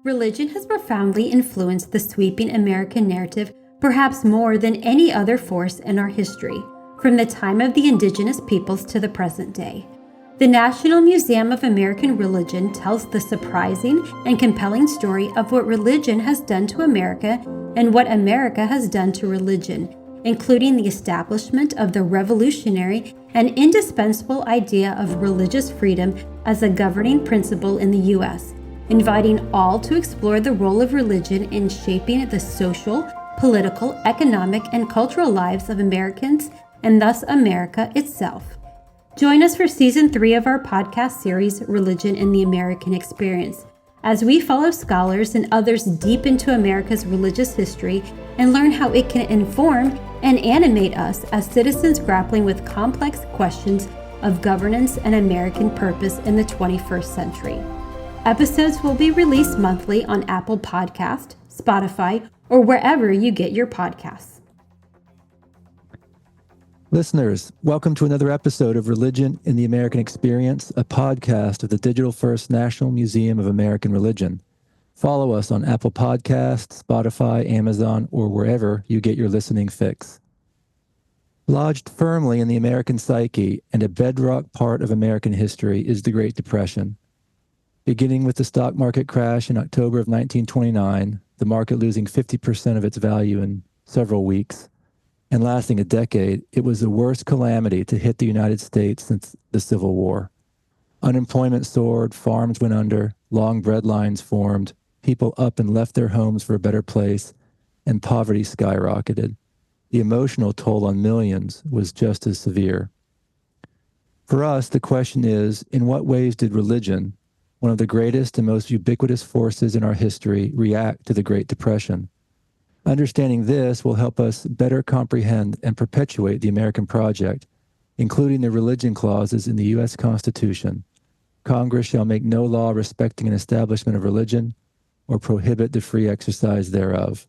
Religion has profoundly influenced the sweeping American narrative, perhaps more than any other force in our history, from the time of the indigenous peoples to the present day. The National Museum of American Religion tells the surprising and compelling story of what religion has done to America and what America has done to religion, including the establishment of the revolutionary and indispensable idea of religious freedom as a governing principle in the U.S., inviting all to explore the role of religion in shaping the social, political, economic, and cultural lives of Americans, and thus America itself. Join us for Season 3 of our podcast series, Religion in the American Experience, as we follow scholars and others deep into America's religious history and learn how it can inform and animate us as citizens grappling with complex questions of governance and American purpose in the 21st century. Episodes will be released monthly on Apple Podcast, Spotify, or wherever you get your podcasts. Listeners, welcome to another episode of Religion in the American Experience, a podcast of the Digital First National Museum of American Religion. Follow us on Apple Podcasts, Spotify, Amazon, or wherever you get your listening fix. Lodged firmly in the American psyche and a bedrock part of American history is the Great Depression. Beginning with the stock market crash in October of 1929, the market losing 50% of its value in several weeks, and lasting a decade, it was the worst calamity to hit the United States since the Civil War. Unemployment soared, farms went under, long bread lines formed, people up and left their homes for a better place, and poverty skyrocketed. The emotional toll on millions was just as severe. For us, the question is, in what ways did religion, one of the greatest and most ubiquitous forces in our history, react to the Great Depression? Understanding this will help us better comprehend and perpetuate the American project, including the religion clauses in the U.S. Constitution. Congress shall make no law respecting an establishment of religion or prohibit the free exercise thereof.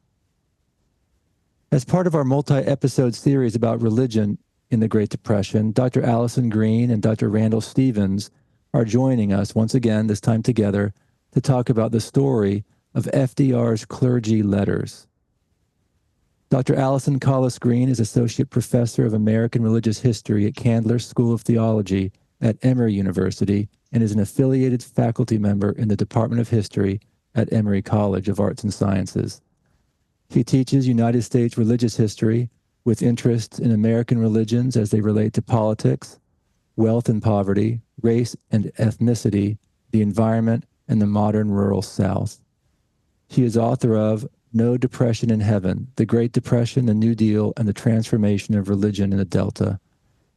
As part of our multi-episode series about religion in the Great Depression, Dr. Allison Green and Dr. Randall Stevens are joining us once again, this time together, to talk about the story of FDR's clergy letters. Dr. Allison Collis Green is Associate Professor of American Religious History at Candler School of Theology at Emory University and is an affiliated faculty member in the Department of History at Emory College of Arts and Sciences. He teaches United States religious history with interests in American religions as they relate to politics, wealth and poverty, race and ethnicity, the environment, and the modern rural South. He is author of No Depression in Heaven, The Great Depression, the New Deal, and the Transformation of Religion in the Delta,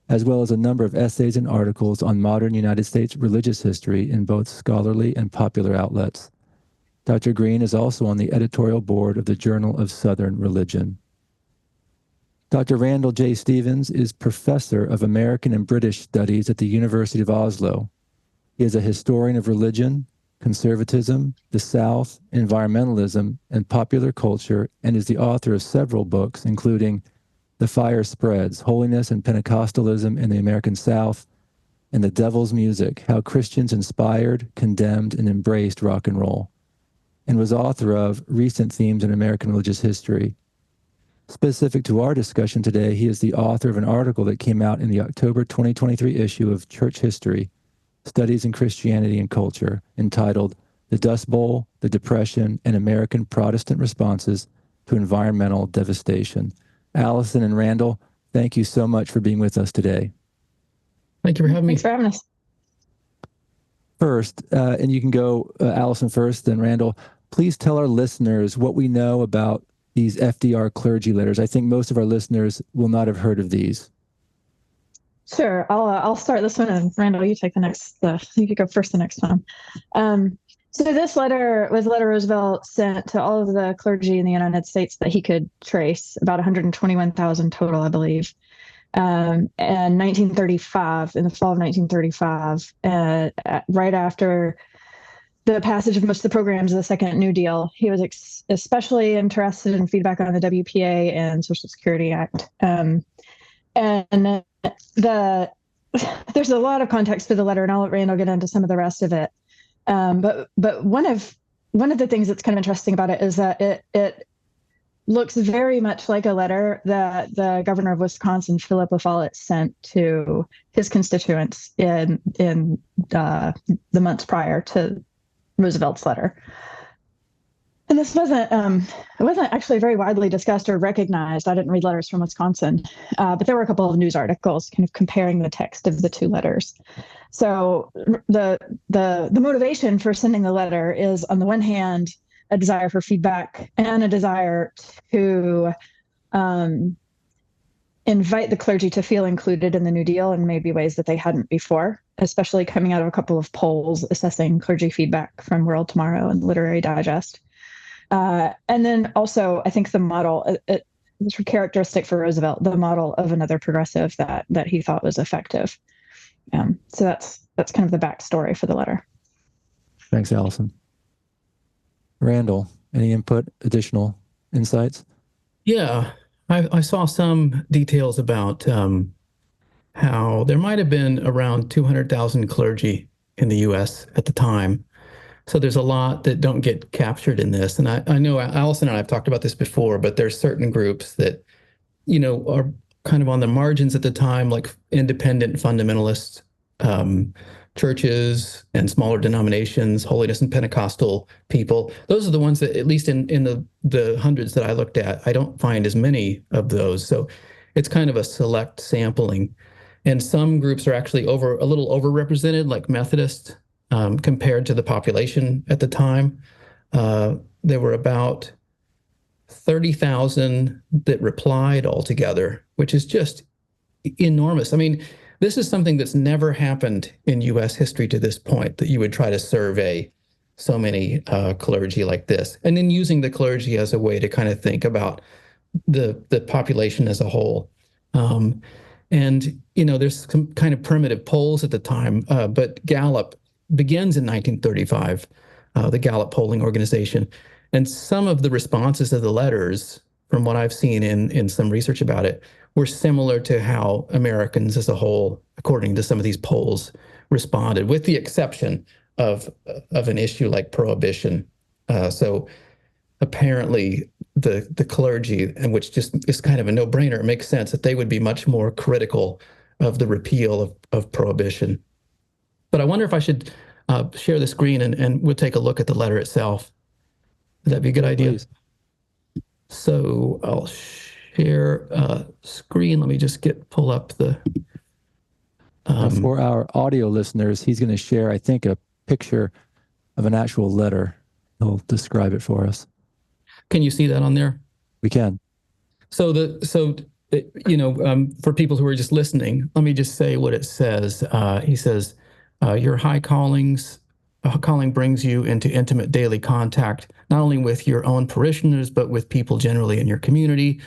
as well as a number of essays and articles on modern United States religious history in both scholarly and popular outlets. Dr. Green is also on the editorial board of the Journal of Southern Religion. Dr. Randall J. Stevens is Professor of American and British Studies at the University of Oslo. He is a historian of religion, conservatism, the South, environmentalism, and popular culture, and is the author of several books, including The Fire Spreads, Holiness and Pentecostalism in the American South, and The Devil's Music, How Christians Inspired, Condemned, and Embraced Rock and Roll, and was author of Recent Themes in American Religious History. Specific to our discussion today, he is the author of an article that came out in the October 2023 issue of Church History, Studies in Christianity and Culture, entitled The Dust Bowl, the Depression, and American Protestant Responses to Environmental Devastation. Allison and Randall, thank you so much for being with us today. Thank you for having me. Thanks for having us. First, and you can go Allison first, then Randall, please tell our listeners what we know about these FDR clergy letters. I think most of our listeners will not have heard of these. Sure, I'll start this one, and Randall, you take the next. You could go first the next time. So this letter was a letter Roosevelt sent to all of the clergy in the United States that he could trace, about 121,000 total, I believe. And 1935, in the fall of 1935, right after the passage of most of the programs of the Second New Deal, he was especially interested in feedback on the WPA and Social Security Act. And there's a lot of context to the letter, and I'll let Randall get into some of the rest of it. But one of one of the things that's kind of interesting about it is that it looks very much like a letter that the governor of Wisconsin, Philippa Follett, sent to his constituents in the months prior to Roosevelt's letter. And this wasn't actually very widely discussed or recognized. I didn't read letters from Wisconsin, but there were a couple of news articles kind of comparing the text of the two letters. So the motivation for sending the letter is, on the one hand, a desire for feedback and a desire to invite the clergy to feel included in the New Deal in maybe ways that they hadn't before, especially coming out of a couple of polls assessing clergy feedback from World Tomorrow and Literary Digest. And then also, I think the model, it's characteristic for Roosevelt, the model of another progressive that he thought was effective. So that's kind of the backstory for the letter. Thanks, Allison. Randall, any input, additional insights? Yeah, I saw some details about how there might have been around 200,000 clergy in the U.S. at the time. So there's a lot that don't get captured in this. And I know Allison and I have talked about this before, but there's certain groups that, are kind of on the margins at the time, like independent fundamentalist churches and smaller denominations, holiness and Pentecostal people. Those are the ones that, at least in the hundreds that I looked at, I don't find as many of those. So it's kind of a select sampling. And some groups are actually a little overrepresented, like Methodist, compared to the population at the time. There were about 30,000 that replied altogether, which is just enormous. I mean, this is something that's never happened in U.S. history to this point, that you would try to survey so many clergy like this. And then using the clergy as a way to kind of think about the population as a whole. And, there's some kind of primitive polls at the time, but Gallup begins in 1935, the Gallup polling organization. And some of the responses to the letters, from what I've seen in some research about it, were similar to how Americans as a whole, according to some of these polls, responded, with the exception of an issue like prohibition. So apparently the clergy, and which just is kind of a no-brainer, it makes sense that they would be much more critical of the repeal of prohibition. But I wonder if I should share the screen and we'll take a look at the letter itself. Would that be a good idea? Please. So I'll share screen. Let me just pull up the... For our audio listeners, he's going to share, I think, a picture of an actual letter. He'll describe it for us. Can you see that on there? We can. So for people who are just listening, let me just say what it says. He says, your high calling brings you into intimate daily contact, not only with your own parishioners, but with people generally in your community.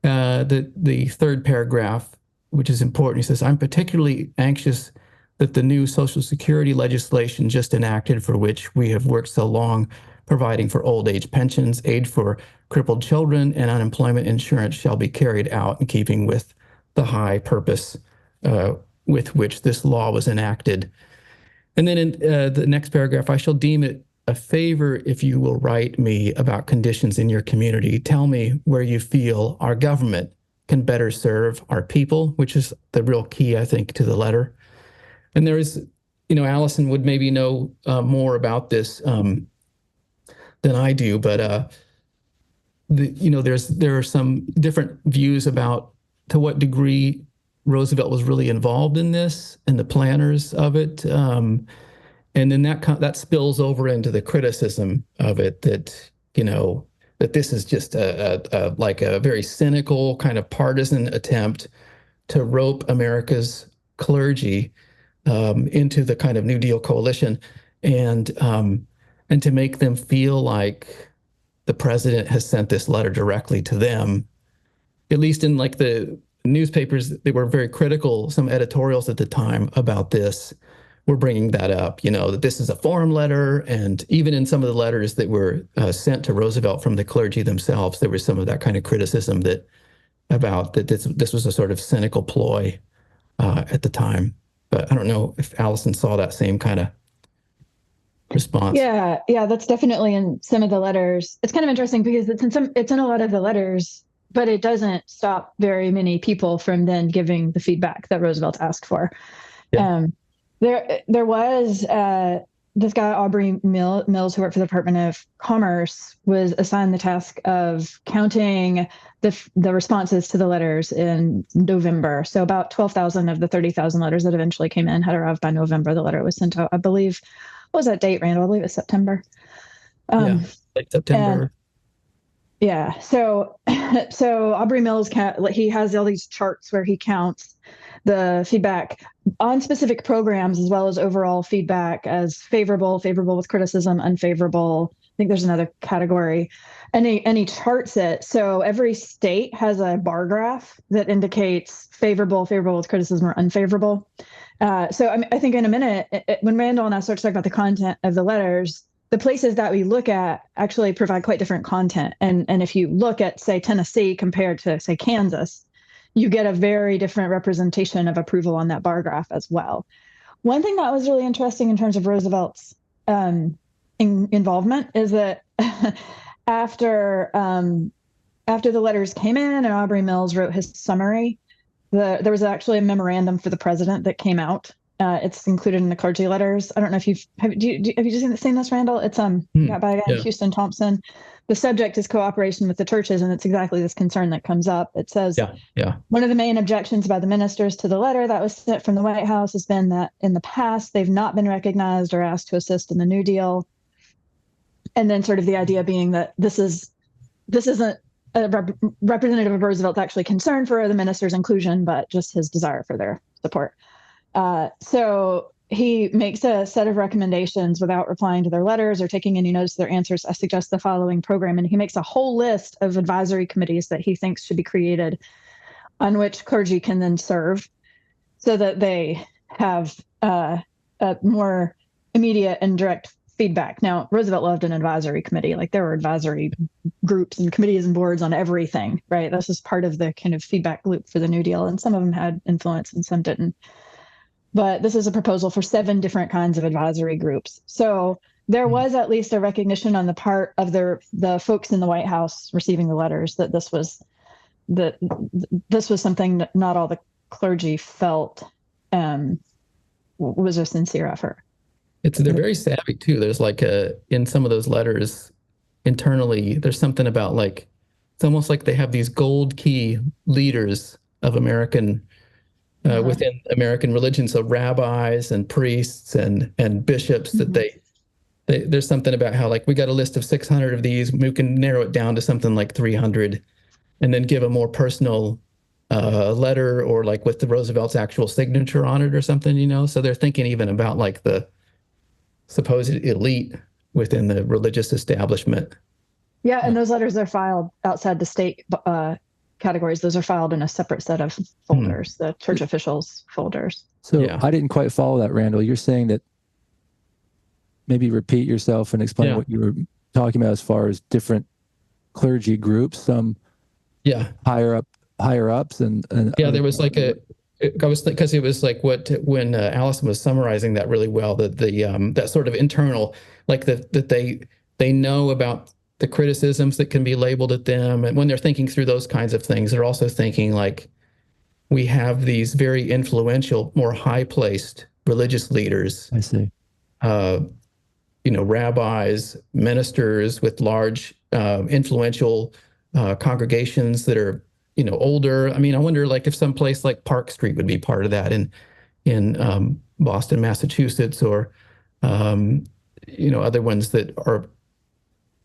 The third paragraph, which is important, he says, I'm particularly anxious that the new Social Security legislation just enacted, for which we have worked so long, providing for old age pensions, aid for crippled children, and unemployment insurance, shall be carried out in keeping with the high purpose with which this law was enacted. And then in the next paragraph, I shall deem it a favor if you will write me about conditions in your community. Tell me where you feel our government can better serve our people, which is the real key, I think, to the letter. And there is, Allison would maybe know more about this than I do, but there are some different views about to what degree Roosevelt was really involved in this and the planners of it. And then that spills over into the criticism of it, that, that this is just like a very cynical kind of partisan attempt to rope America's clergy into the kind of New Deal coalition and to make them feel like the president has sent this letter directly to them. At least in like the newspapers, they were very critical. Some editorials at the time about this were bringing that up, that this is a foreign letter. And even in some of the letters that were sent to Roosevelt from the clergy themselves, there was some of that kind of criticism that this was a sort of cynical ploy at the time. But I don't know if Allison saw that same kind of response. Yeah, that's definitely in some of the letters. It's kind of interesting because it's in a lot of the letters, but it doesn't stop very many people from then giving the feedback that Roosevelt asked for. Yeah. There was this guy, Aubrey Mills, who worked for the Department of Commerce, was assigned the task of counting the responses to the letters in November. So about 12,000 of the 30,000 letters that eventually came in had arrived by November. The letter was sent out, I believe. What was that date, Randall? I believe it's September. Late September. Yeah. So Aubrey Mills, he has all these charts where he counts the feedback on specific programs as well as overall feedback as favorable with criticism, unfavorable. I think there's another category, and he charts it. So every state has a bar graph that indicates favorable with criticism, or unfavorable. So I think in a minute, when Randall and I start to talk about the content of the letters, the places that we look at actually provide quite different content. And if you look at, say, Tennessee compared to, say, Kansas, you get a very different representation of approval on that bar graph as well. One thing that was really interesting in terms of Roosevelt's involvement is that after the letters came in and Aubrey Mills wrote his summary, there was actually a memorandum for the president that came out. It's included in the clergy letters. I don't know if have you seen this, Randall? It's got by a guy, Houston Thompson. The subject is cooperation with the churches, and it's exactly this concern that comes up. It says, one of the main objections by the ministers to the letter that was sent from the White House has been that in the past they've not been recognized or asked to assist in the New Deal. And then sort of the idea being that this isn't a representative of Roosevelt's actually concern for the ministers' inclusion, but just his desire for their support. So he makes a set of recommendations without replying to their letters or taking any notice of their answers. I suggest the following program, and he makes a whole list of advisory committees that he thinks should be created on which clergy can then serve so that they have a more immediate and direct feedback. Now, Roosevelt loved an advisory committee. Like, there were advisory groups and committees and boards on everything, right? This is part of the kind of feedback loop for the New Deal, and some of them had influence and some didn't. But this is a proposal for 7 different kinds of advisory groups. So there was at least a recognition on the part of the folks in the White House receiving the letters that this was something that not all the clergy felt was a sincere effort. They're very savvy too. There's like in some of those letters internally, there's something about like, it's almost like they have these gold key leaders of American within American religion. So rabbis and priests and bishops that there's something about how, like, we got a list of 600 of these, we can narrow it down to something like 300 and then give a more personal letter, or like with the Roosevelt's actual signature on it or something, So they're thinking even about like the supposed elite within the religious establishment. Yeah, and those letters are filed outside the state categories. Those are filed in a separate set of folders, the church officials folders. So I didn't quite follow that, Randall. You're saying that, maybe repeat yourself and explain what you were talking about as far as different clergy groups, some higher ups and there was like because it was like when Allison was summarizing that really well, that that sort of internal, like that they know about the criticisms that can be labeled at them. And when they're thinking through those kinds of things, they're also thinking like, we have these very influential, more high-placed religious leaders. I see. Rabbis, ministers with large, influential congregations that are, older. I mean, I wonder, like, if some place like Park Street would be part of that in Boston, Massachusetts, or other ones that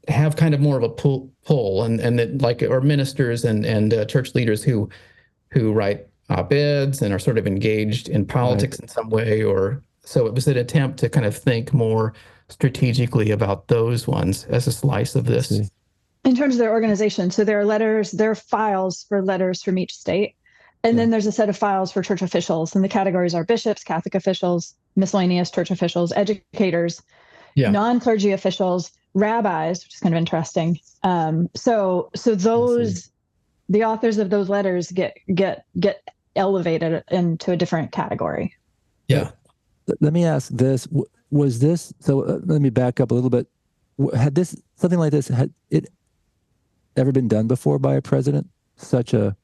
have kind of more of a pull, and that, like, or ministers and church leaders who write op-eds and are sort of engaged in politics in some way, or so it was an attempt to kind of think more strategically about those ones as a slice of this. In terms of their organization, so there are files for letters from each state, and then there's a set of files for church officials, and the categories are bishops, Catholic officials, miscellaneous church officials, educators, non-clergy officials, rabbis, which is kind of interesting. So those, the authors of those letters get elevated into a different category. Yeah. Let me ask this. was this, so let me back up a little bit. Had this, something like this, had it ever been done before by a president? Such a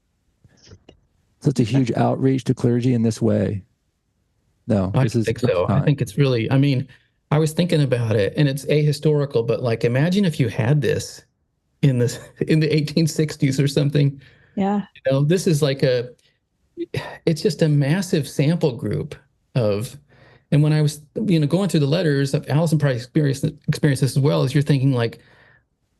huge outreach to clergy in this way? No, I this is think first so. I time. think it's really, I mean, I was thinking about it, and it's ahistorical, but like imagine if you had this in the 1860s or something. Yeah. You know, this is like it's just a massive sample group of, and when I was, going through the letters, Allison probably experienced this as well, as you're thinking like,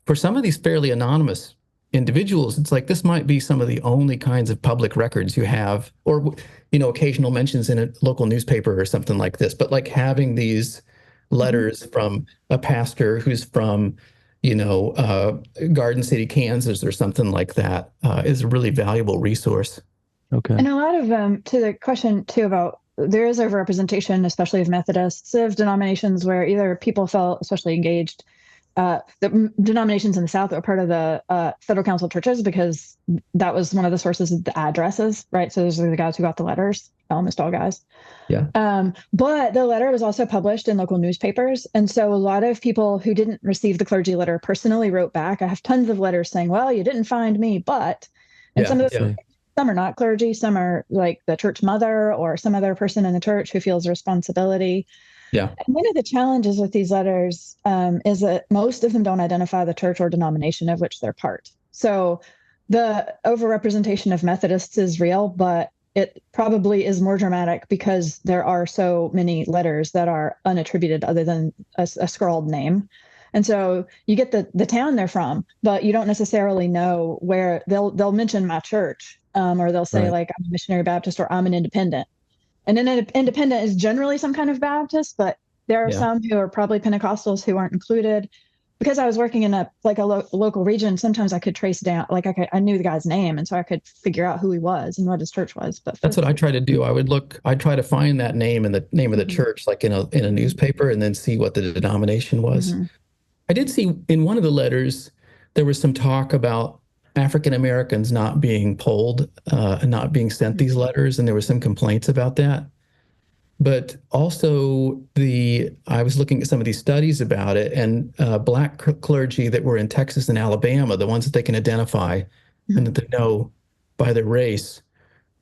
for some of these fairly anonymous individuals, it's like this might be some of the only kinds of public records you have, or occasional mentions in a local newspaper or something like this. But like having these letters from a pastor who's from, Garden City, Kansas, or something like that, is a really valuable resource. Okay. And a lot of to the question too about there is overrepresentation, especially of Methodists, of denominations where either people felt especially engaged. The denominations in the South that were part of the Federal Council of Churches, because that was one of the sources of the addresses, right? So those are the guys who got the letters, almost all guys. Yeah. But the letter was also published in local newspapers. And so a lot of people who didn't receive the clergy letter personally wrote back. I have tons of letters saying, well, you didn't find me, but, and some of the, some are not clergy, some are like the church mother or some other person in the church who feels responsibility. Yeah. And one of the challenges with these letters is that most of them don't identify the church or denomination of which they're part. So the overrepresentation of Methodists is real, but it probably is more dramatic because there are so many letters that are unattributed other than a scrawled name. And so you get the town they're from, but you don't necessarily know where. They'll mention my church, or they'll say like I'm a missionary Baptist or I'm an independent. And an independent is generally some kind of Baptist, but there are some who are probably Pentecostals who aren't included. Because I was working in a local region, sometimes I could trace down, like I knew the guy's name, and so I could figure out who he was and what his church was. But that's what I try to do. I'd try to find that name and the name of the church, like in a newspaper, and then see what the denomination was. I did see in one of the letters there was some talk about African Americans not being polled and not being sent these letters, and there were some complaints about that. But also I was looking at some of these studies about it, and Black clergy that were in Texas and Alabama, the ones that they can identify and that they know by their race,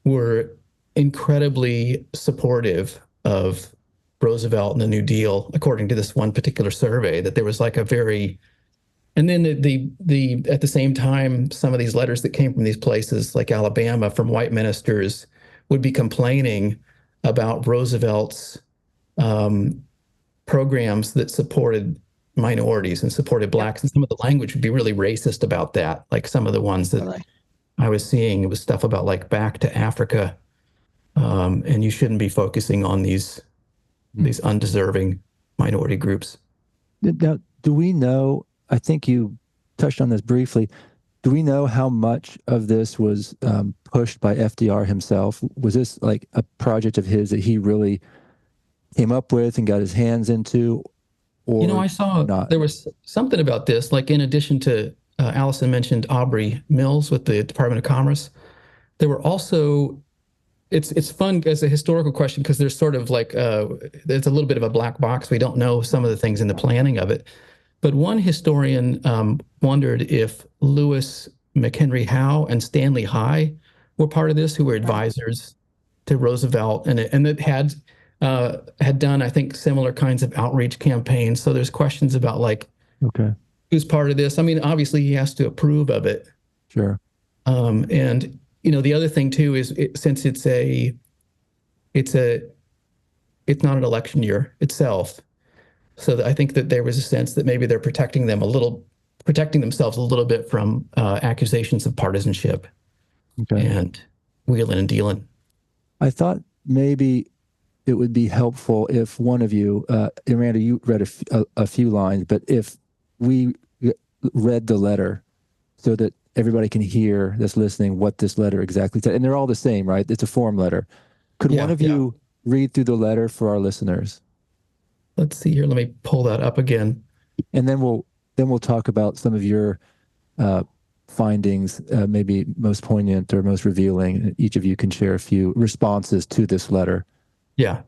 were incredibly supportive of Roosevelt and the New Deal, according to this one particular survey, that there was like a very, and then the at the same time, some of these letters that came from these places like Alabama from white ministers would be complaining about Roosevelt's programs that supported minorities and supported Blacks. And some of the language would be really racist about that. Like some of the ones that I was seeing, it was stuff about like back to Africa. And you shouldn't be focusing on these undeserving minority groups. Now, do we know, I think you touched on this briefly, do we know how much of this was pushed by FDR himself? Was this like a project of his that he really came up with and got his hands into? Or I saw there was something about this, like in addition to, Allison mentioned Aubrey Mills with the Department of Commerce. There were also, it's fun as a historical question because there's sort of like, there's a little bit of a black box. We don't know some of the things in the planning of it. But one historian wondered if Lewis McHenry Howe and Stanley High were part of this, who were advisors to Roosevelt, and that had done, I think, similar kinds of outreach campaigns. So there's questions about like, who's part of this? I mean, obviously he has to approve of it. Sure. And the other thing too is since it's not an election year itself. So I think that there was a sense that maybe they're protecting themselves a little bit from accusations of partisanship and wheeling and dealing. I thought maybe it would be helpful if one of you, Miranda, you read a few lines, but if we read the letter so that everybody can hear that's listening what this letter exactly said. And they're all the same, right? It's a form letter. Could one of you read through the letter for our listeners? Let's see here. Let me pull that up again. And then we'll talk about some of your findings, maybe most poignant or most revealing. Each of you can share a few responses to this letter. Yeah.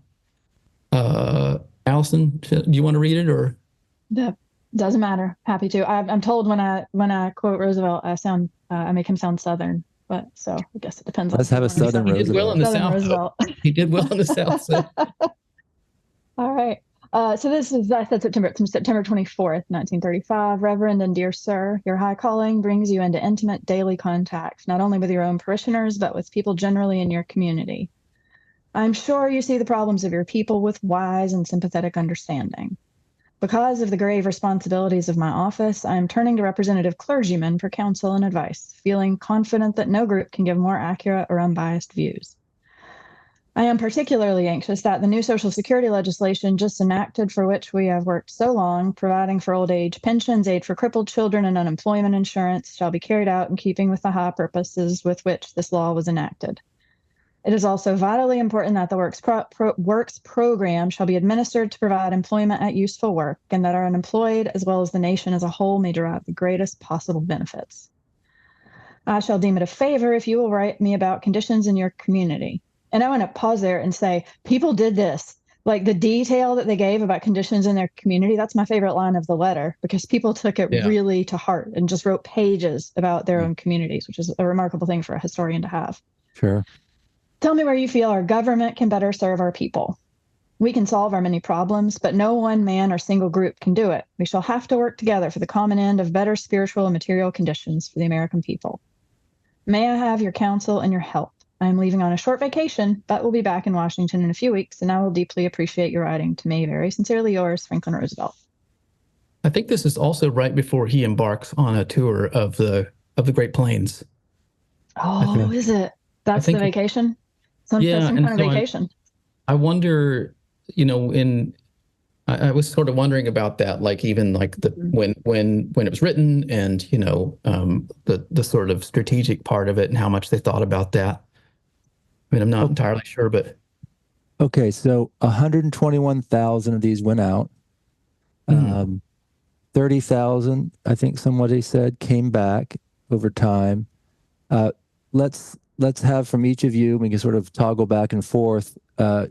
Allison, do you want to read it or? That doesn't matter. Happy to. I'm told when I quote Roosevelt, I make him sound Southern, but so I guess it depends. Let's have a Southern He did well in the Southern South. Roosevelt. He did well in the South. So. All right. So this is, I said September 24th, 1935. Reverend and dear sir, your high calling brings you into intimate daily contact, not only with your own parishioners, but with people generally in your community. I'm sure you see the problems of your people with wise and sympathetic understanding. Because of the grave responsibilities of my office, I am turning to representative clergymen for counsel and advice, feeling confident that no group can give more accurate or unbiased views. I am particularly anxious that the new Social Security legislation just enacted, for which we have worked so long, providing for old age pensions, aid for crippled children, and unemployment insurance, shall be carried out in keeping with the high purposes with which this law was enacted. It is also vitally important that the Works program shall be administered to provide employment at useful work, and that our unemployed, as well as the nation as a whole, may derive the greatest possible benefits. I shall deem it a favor if you will write me about conditions in your community. And I want to pause there and say, people did this. Like the detail that they gave about conditions in their community, that's my favorite line of the letter, because people took it really to heart and just wrote pages about their own communities, which is a remarkable thing for a historian to have. Sure. Tell me where you feel our government can better serve our people. We can solve our many problems, but no one man or single group can do it. We shall have to work together for the common end of better spiritual and material conditions for the American people. May I have your counsel and your help? I am leaving on a short vacation, but will be back in Washington in a few weeks, and I will deeply appreciate your writing to me. Very sincerely yours, Franklin Roosevelt. I think this is also right before he embarks on a tour of the Great Plains. Oh, is it? That's the vacation? Some kind of vacation. I wonder, I was sort of wondering about that, like even like when it was written, and the sort of strategic part of it and how much they thought about that. I mean, I'm not entirely sure, but okay. So 121,000 of these went out. 30,000, I think somebody said, came back over time. Let's have from each of you, we can sort of toggle back and forth,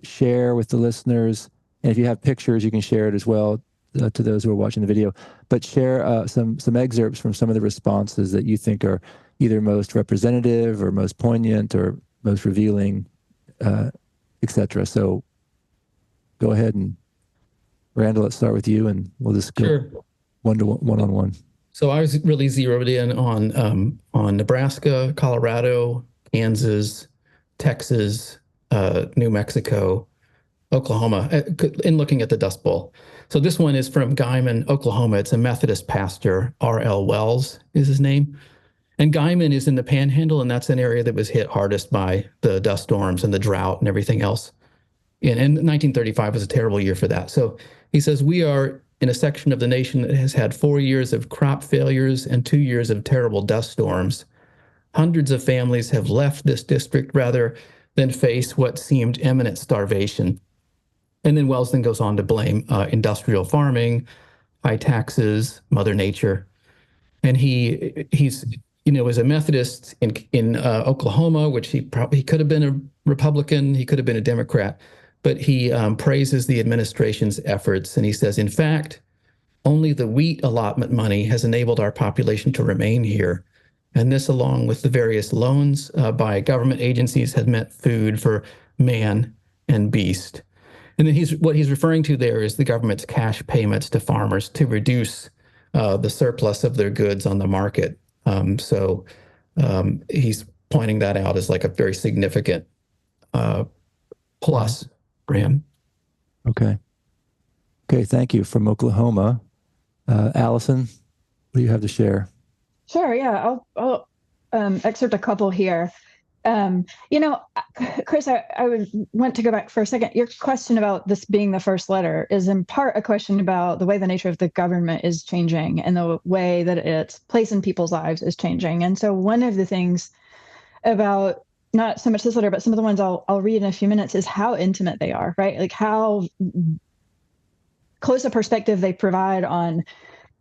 share with the listeners. And if you have pictures, you can share it as well to those who are watching the video. But share some excerpts from some of the responses that you think are either most representative or most poignant or most revealing, etc. So go ahead, and Randall, let's start with you, and we'll just go one on one. So I was really zeroed in on Nebraska, Colorado, Kansas, Texas, New Mexico, Oklahoma, in looking at the Dust Bowl. So this one is from Guyman, Oklahoma. It's a Methodist pastor, R.L. Wells is his name. And Guyman is in the Panhandle, and that's an area that was hit hardest by the dust storms and the drought and everything else. And 1935 was a terrible year for that. So he says, we are in a section of the nation that has had 4 years of crop failures and 2 years of terrible dust storms. Hundreds of families have left this district rather than face what seemed imminent starvation. And then Wells then goes on to blame industrial farming, high taxes, Mother Nature. And he's as a Methodist in Oklahoma, which he could have been a Republican, he could have been a Democrat, but he praises the administration's efforts. And he says, in fact, only the wheat allotment money has enabled our population to remain here. And this, along with the various loans by government agencies, has meant food for man and beast. And then what he's referring to there is the government's cash payments to farmers to reduce the surplus of their goods on the market. So he's pointing that out as like a very significant plus for him. Okay, thank you. From Oklahoma, Allison, what do you have to share? Sure, yeah, I'll excerpt a couple here. Chris, I want to go back for a second. Your question about this being the first letter is in part a question about the way the nature of the government is changing and the way that its place in people's lives is changing. And so one of the things about not so much this letter, but some of the ones I'll read in a few minutes is how intimate they are, right? Like how close a perspective they provide on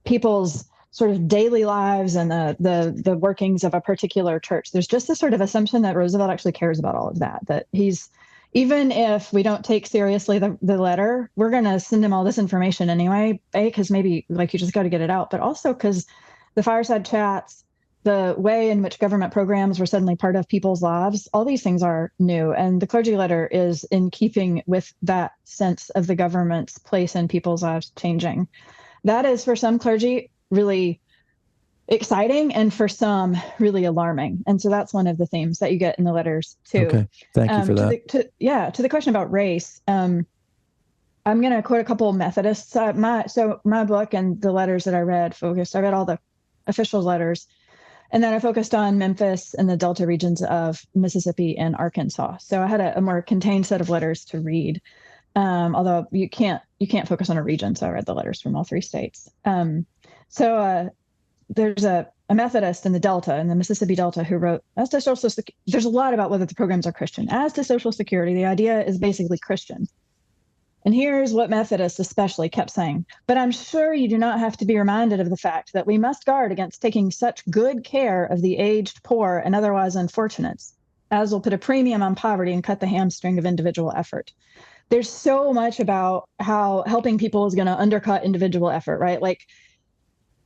people's sort of daily lives and the workings of a particular church. There's just this sort of assumption that Roosevelt actually cares about all of that, that he's even if we don't take seriously the letter, we're going to send him all this information anyway, because maybe like you just got to get it out, but also because the fireside chats, the way in which government programs were suddenly part of people's lives, all these things are new. And the clergy letter is in keeping with that sense of the government's place in people's lives changing. That is, for some clergy, really exciting, and for some, really alarming. And so that's one of the themes that you get in the letters too. Okay, thank you for that. To the question about race, I'm going to quote a couple of Methodists. My book and the letters that I read I read all the official letters. And then I focused on Memphis and the Delta regions of Mississippi and Arkansas. So I had a more contained set of letters to read, although you can't focus on a region. So I read the letters from all three states. There's a Methodist in the Delta, in the Mississippi Delta, who wrote, as to Social Security, there's a lot about whether the programs are Christian. As to Social Security, the idea is basically Christian. And here's what Methodists especially kept saying: but I'm sure you do not have to be reminded of the fact that we must guard against taking such good care of the aged, poor, and otherwise unfortunates, as will put a premium on poverty and cut the hamstring of individual effort. There's so much about how helping people is going to undercut individual effort, right? Like,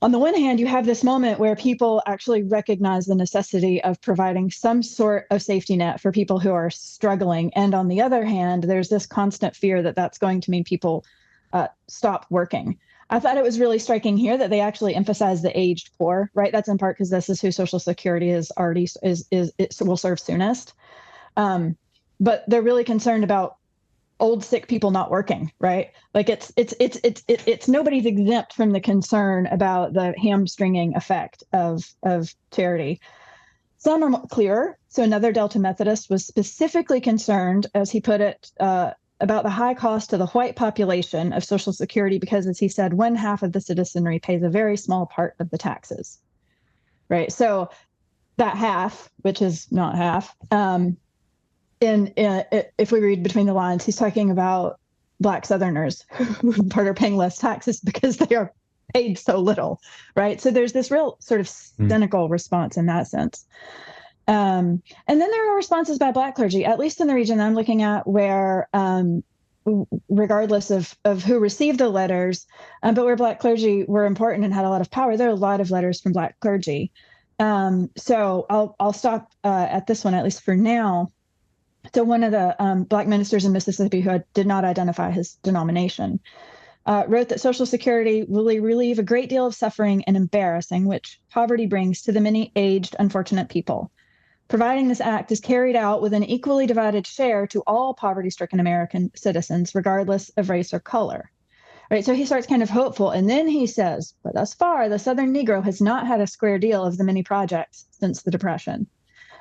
on the one hand, you have this moment where people actually recognize the necessity of providing some sort of safety net for people who are struggling. And on the other hand, there's this constant fear that that's going to mean people stop working. I thought it was really striking here that they actually emphasize the aged poor, right? That's in part because this is who Social Security will serve soonest. But they're really concerned about old, sick people not working, right? Like it's nobody's exempt from the concern about the hamstringing effect of charity. Some are clearer. So another Delta Methodist was specifically concerned, as he put it, about the high cost to the white population of Social Security, because, as he said, 1/2 of the citizenry pays a very small part of the taxes, right? So that half, which is not half, if we read between the lines, he's talking about Black Southerners who are paying less taxes because they are paid so little, right? So there's this real sort of cynical response in that sense. And then there are responses by Black clergy, at least in the region I'm looking at, where regardless of who received the letters, but where Black clergy were important and had a lot of power, there are a lot of letters from Black clergy. So I'll stop at this one, at least for now. So one of the Black ministers in Mississippi, who did not identify his denomination, wrote that Social Security will relieve a great deal of suffering and embarrassing which poverty brings to the many aged, unfortunate people. Providing this act is carried out with an equally divided share to all poverty-stricken American citizens, regardless of race or color. Right, so he starts kind of hopeful, and then he says, but thus far, the Southern Negro has not had a square deal of the many projects since the Depression.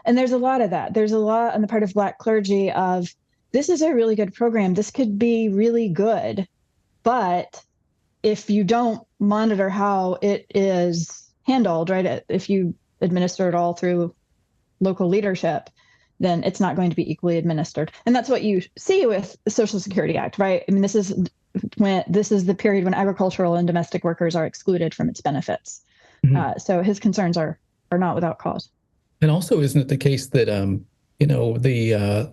And there's a lot of that. There's a lot on the part of Black clergy of, this is a really good program. This could be really good. But if you don't monitor how it is handled, right, if you administer it all through local leadership, then it's not going to be equally administered. And that's what you see with the Social Security Act, right? I mean, this is the period when agricultural and domestic workers are excluded from its benefits. Mm-hmm. So his concerns are not without cause. And also, isn't it the case that,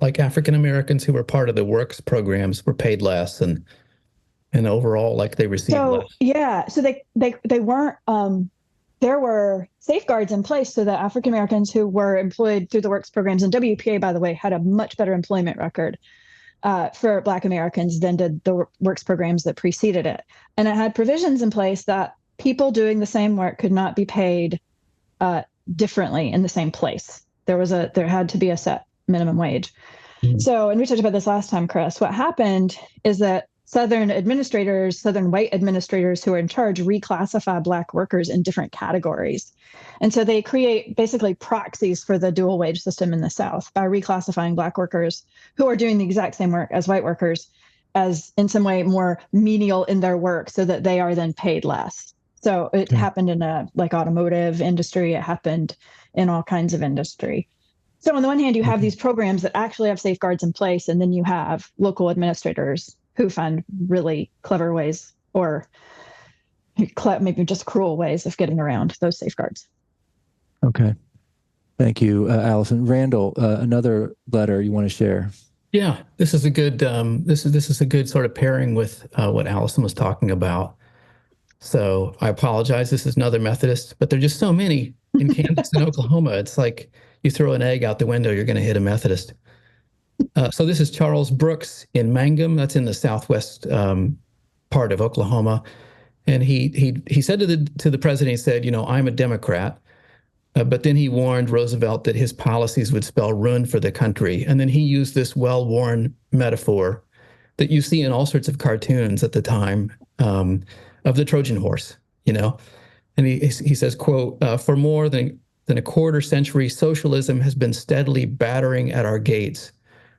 like African Americans who were part of the works programs were paid less and overall, like, they received less? Yeah. So they weren't, there were safeguards in place so that African Americans who were employed through the works programs, and WPA, by the way, had a much better employment record for Black Americans than did the works programs that preceded it. And it had provisions in place that people doing the same work could not be paid differently in the same place. There had to be a set minimum wage. Mm-hmm. So, and we talked about this last time, Chris, what happened is that Southern white administrators who are in charge reclassify Black workers in different categories. And so they create basically proxies for the dual wage system in the South by reclassifying Black workers who are doing the exact same work as white workers as in some way more menial in their work, so that they are then paid less. So it happened in like automotive industry. It happened in all kinds of industry. So on the one hand, you have these programs that actually have safeguards in place, and then you have local administrators who find really clever ways, or maybe just cruel ways, of getting around those safeguards. Okay. Thank you, Allison. Randall, another letter you want to share? Yeah, this is a good this is a good sort of pairing with what Allison was talking about. So I apologize. This is another Methodist, but there are just so many in Kansas and Oklahoma. It's like you throw an egg out the window, you're going to hit a Methodist. So this is Charles Brooks in Mangum. That's in the southwest part of Oklahoma. And he said to the president, he said, I'm a Democrat. But then he warned Roosevelt that his policies would spell ruin for the country. And then he used this well-worn metaphor that you see in all sorts of cartoons at the time of the Trojan horse, And he says, quote, for more than a quarter century, socialism has been steadily battering at our gates.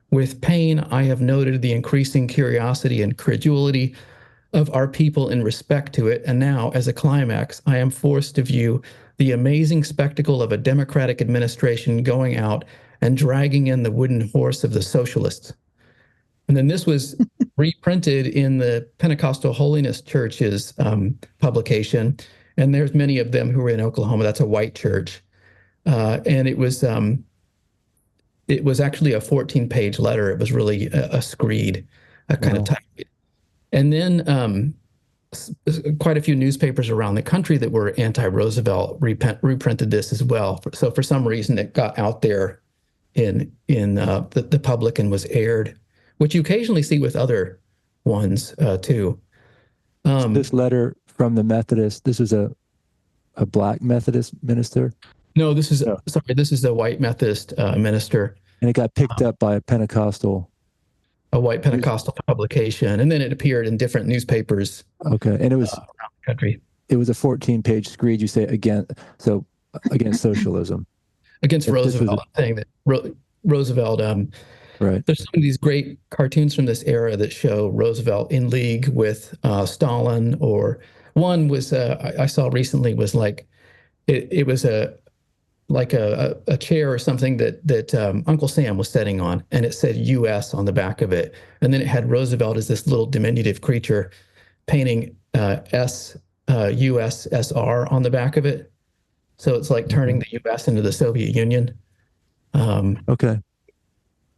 With pain, I have noted the increasing curiosity and credulity of our people in respect to it. And now, as a climax, I am forced to view the amazing spectacle of a democratic administration going out and dragging in the wooden horse of the socialists. And then this was reprinted in the Pentecostal Holiness Church's publication. And there's many of them who were in Oklahoma. That's a white church. And it was actually a 14-page letter. It was really a screed, a kind of type. And then quite a few newspapers around the country that were anti-Roosevelt reprinted this as well. So for some reason, it got out there in the public and was aired, which you occasionally see with other ones too. This letter from the Methodist, this was a black Methodist minister? No, this is a white Methodist minister. And it got picked up by a white Pentecostal publication, and then it appeared in different newspapers. Okay, and it was around the country. It was a 14-page screed. You say against socialism, against Roosevelt, saying that Roosevelt. Right. There's some of these great cartoons from this era that show Roosevelt in league with Stalin, or one was I saw recently was like it was a chair or something that Uncle Sam was sitting on, and it said U.S. on the back of it, and then it had Roosevelt as this little diminutive creature painting USSR on the back of it. So it's like turning the U.S. into the Soviet Union. Okay.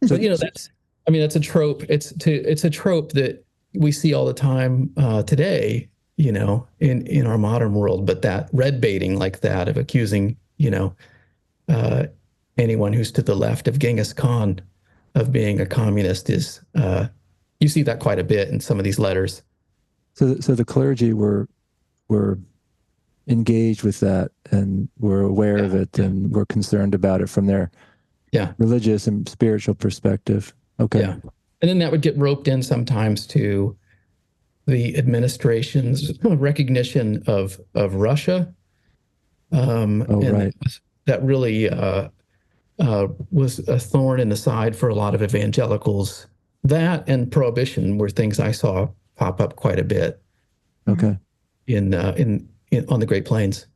So that's a trope. It's a trope that we see all the time today. In our modern world, but that red baiting like that of accusing anyone who's to the left of Genghis Khan of being a communist is you see that quite a bit in some of these letters. So the clergy were engaged with that and were aware of it and were concerned about it from their religious and spiritual perspective. Okay. Yeah. And then that would get roped in sometimes to the administration's recognition of Russia. Right. That really was a thorn in the side for a lot of evangelicals. That and prohibition were things I saw pop up quite a bit. Okay. In on the Great Plains.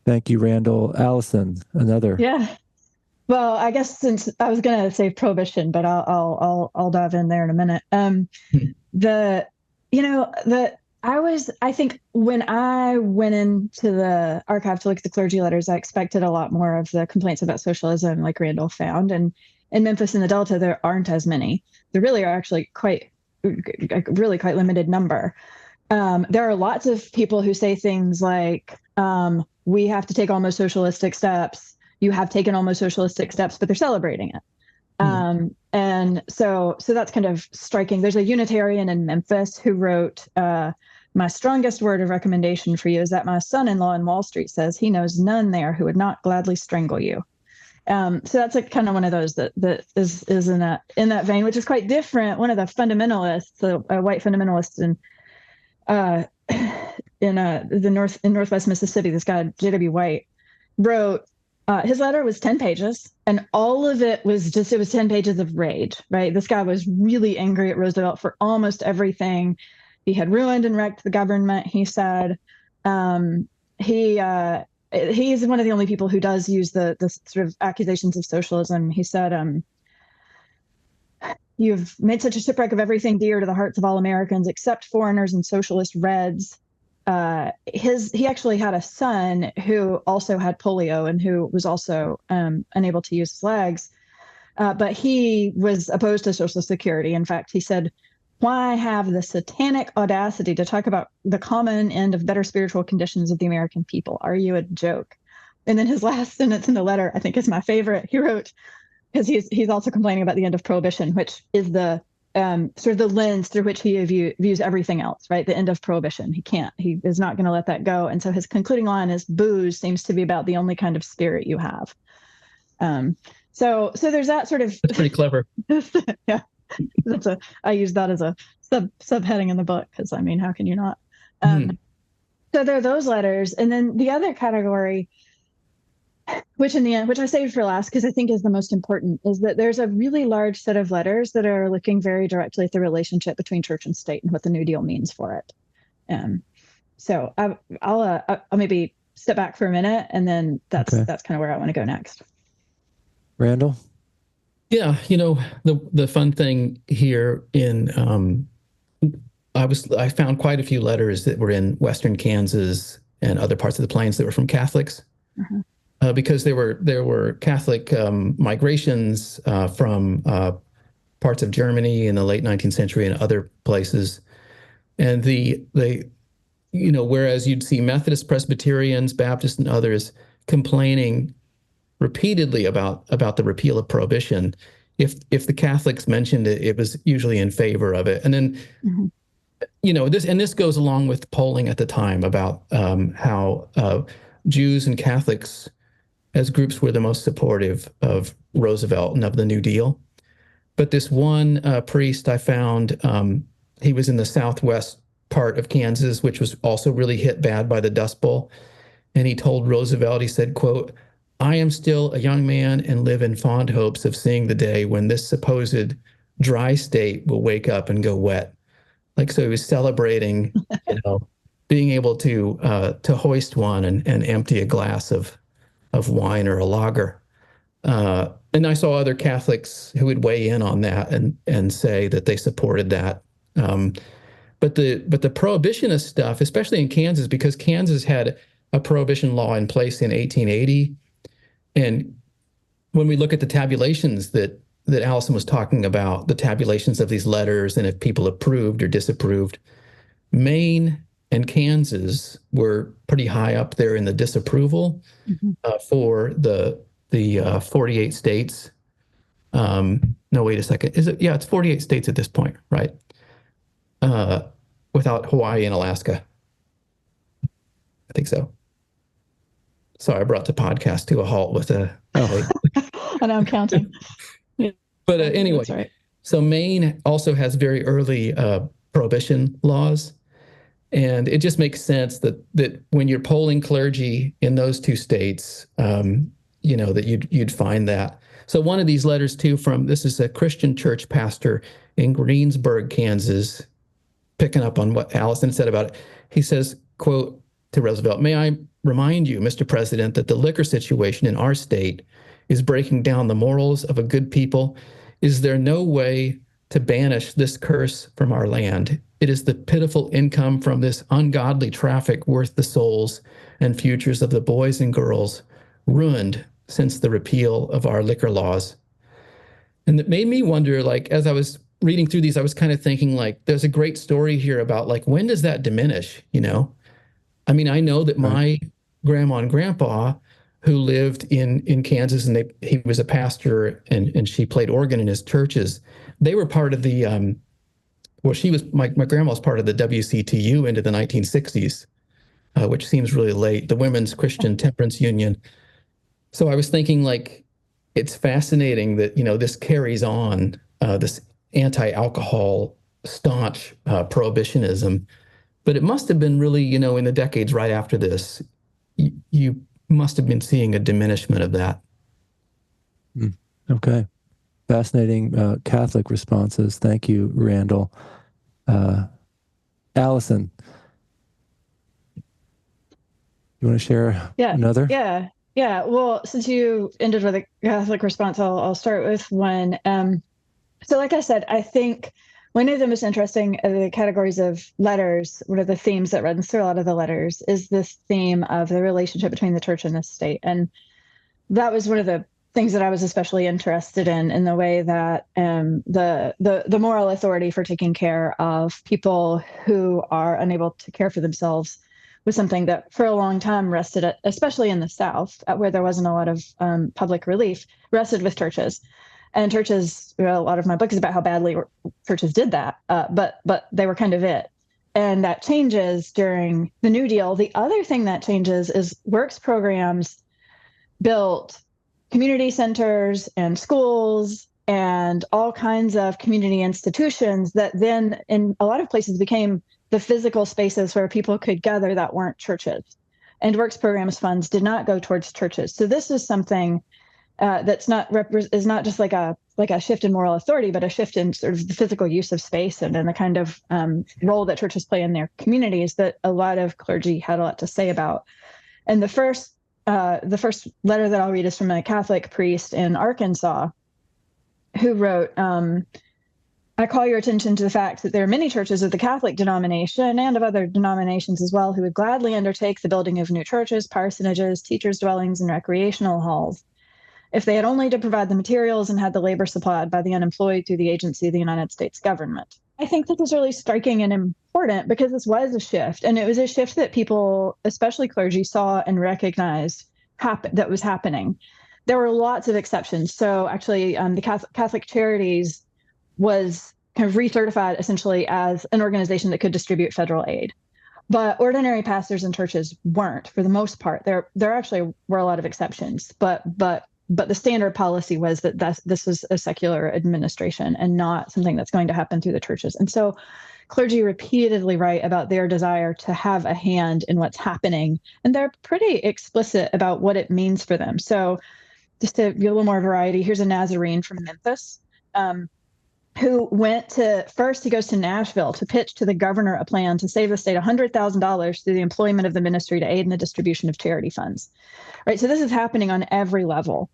Thank you, Randall. Allison, another. Yeah. Well, I guess since I was going to say prohibition, but I'll dive in there in a minute. I think when I went into the archive to look at the clergy letters, I expected a lot more of the complaints about socialism like Randall found. And in Memphis and the Delta, there aren't as many. There really are actually quite limited number. There are lots of people who say things like, we have to take almost socialistic steps. You have taken almost socialistic steps, but they're celebrating it. And so that's kind of striking. There's a Unitarian in Memphis who wrote, my strongest word of recommendation for you is that my son-in-law in Wall Street says he knows none there who would not gladly strangle you. So that's kind of one of those that is in that vein, which is quite different. One of the fundamentalists, a white fundamentalist in Northwest Mississippi, this guy J.W. White wrote. His letter was 10 pages, and all of it was 10 pages of rage, right? This guy was really angry at Roosevelt for almost everything. He had ruined and wrecked the government, he said. He's one of the only people who does use the sort of accusations of socialism. He said, you've made such a shipwreck of everything dear to the hearts of all Americans, except foreigners and socialist Reds. He actually had a son who also had polio and who was also unable to use his legs. but he was opposed to Social Security. In fact, he said, "Why have the satanic audacity to talk about the common end of better spiritual conditions of the American people? Are you a joke?" And then his last sentence in the letter, I think, is my favorite. He wrote, because he's also complaining about the end of prohibition, which is the sort of the lens through which he views everything else, right? The end of prohibition. He is not going to let that go. And so his concluding line is, "Booze seems to be about the only kind of spirit you have." So there's that sort of. That's pretty clever. Yeah, I use that as a subheading in the book, because I mean, how can you not? So there are those letters, and then the other category, which I saved for last because I think is the most important, is that there's a really large set of letters that are looking very directly at the relationship between church and state and what the New Deal means for it. So I'll maybe step back for a minute, and then that's kind of where I want to go next. Randall? Yeah, the fun thing here I found quite a few letters that were in Western Kansas and other parts of the plains that were from Catholics. Because there were Catholic migrations from parts of Germany in the late 19th century and other places, and whereas you'd see Methodist, Presbyterians, Baptists, and others complaining repeatedly about the repeal of prohibition, if the Catholics mentioned it, it was usually in favor of it. And then this goes along with polling at the time about how Jews and Catholics as groups were the most supportive of Roosevelt and of the New Deal. But this one priest I found, he was in the southwest part of Kansas, which was also really hit bad by the Dust Bowl. And he told Roosevelt, he said, quote, "I am still a young man and live in fond hopes of seeing the day when this supposed dry state will wake up and go wet." So he was celebrating, being able to hoist one and empty a glass of wine or a lager. And I saw other Catholics who would weigh in on that and say that they supported that. But the prohibitionist stuff, especially in Kansas, because Kansas had a prohibition law in place in 1880. And when we look at the tabulations that Allison was talking about, the tabulations of these letters and if people approved or disapproved, Maine and Kansas were pretty high up there in the disapproval for the 48 states. No, wait a second. Is it? Yeah, it's 48 states at this point, right? Without Hawaii and Alaska. I think so. Sorry, I brought the podcast to a halt with a. I know, I'm counting. But anyway, right. So Maine also has very early prohibition laws. And it just makes sense that when you're polling clergy in those two states, that you'd find that. So one of these letters too this is a Christian church pastor in Greensburg, Kansas, picking up on what Allison said about it. He says, quote, to Roosevelt, "May I remind you, Mr. President, that the liquor situation in our state is breaking down the morals of a good people. Is there no way to banish this curse from our land? It is the pitiful income from this ungodly traffic worth the souls and futures of the boys and girls ruined since the repeal of our liquor laws." And it made me wonder, as I was reading through these, I was kind of thinking, there's a great story here about, when does that diminish, I mean, I know that my grandma and grandpa, who lived in Kansas, and he was a pastor, and she played organ in his churches, they were part of the my grandma was part of the WCTU into the 1960s, which seems really late, the Women's Christian Temperance Union. So I was thinking, it's fascinating that, this carries on, this anti-alcohol staunch prohibitionism, but it must have been really, in the decades right after this, you must have been seeing a diminishment of that. Okay. Fascinating Catholic responses. Thank you, Randall. Allison, you want to share another? Yeah. Well, since you ended with a Catholic response, I'll start with one. So like I said, I think one of the most interesting of the categories of letters, one of the themes that runs through a lot of the letters, is this theme of the relationship between the church and the state. And that was one of the things that I was especially interested in the way that the moral authority for taking care of people who are unable to care for themselves was something that for a long time rested, especially in the South, where there wasn't a lot of public relief, rested with churches. And churches, a lot of my book is about how badly churches did that, but they were kind of it. And that changes during the New Deal. The other thing that changes is works programs built community centers and schools and all kinds of community institutions that then in a lot of places became the physical spaces where people could gather that weren't churches. And works programs funds did not go towards churches. So this is something that's is not just like a shift in moral authority, but a shift in sort of the physical use of space and the kind of role that churches play in their communities that a lot of clergy had a lot to say about. And the first letter that I'll read is from a Catholic priest in Arkansas who wrote, I call your attention to the fact that there are many churches of the Catholic denomination and of other denominations as well who would gladly undertake the building of new churches, parsonages, teachers' dwellings, and recreational halls if they had only to provide the materials and had the labor supplied by the unemployed through the agency of the United States government. I think that was really striking and important because this was a shift, and it was a shift that people, especially clergy, saw and recognized that was happening. There were lots of exceptions. So actually, the Catholic Charities was kind of recertified essentially as an organization that could distribute federal aid. But ordinary pastors and churches weren't, for the most part. There actually were a lot of exceptions, but the standard policy was that this was a secular administration and not something that's going to happen through the churches. And so clergy repeatedly write about their desire to have a hand in what's happening, and they're pretty explicit about what it means for them. So just to give a little more variety, here's a Nazarene from Memphis who he goes to Nashville to pitch to the governor a plan to save the state $100,000 through the employment of the ministry to aid in the distribution of charity funds. Right, so this is happening on every level.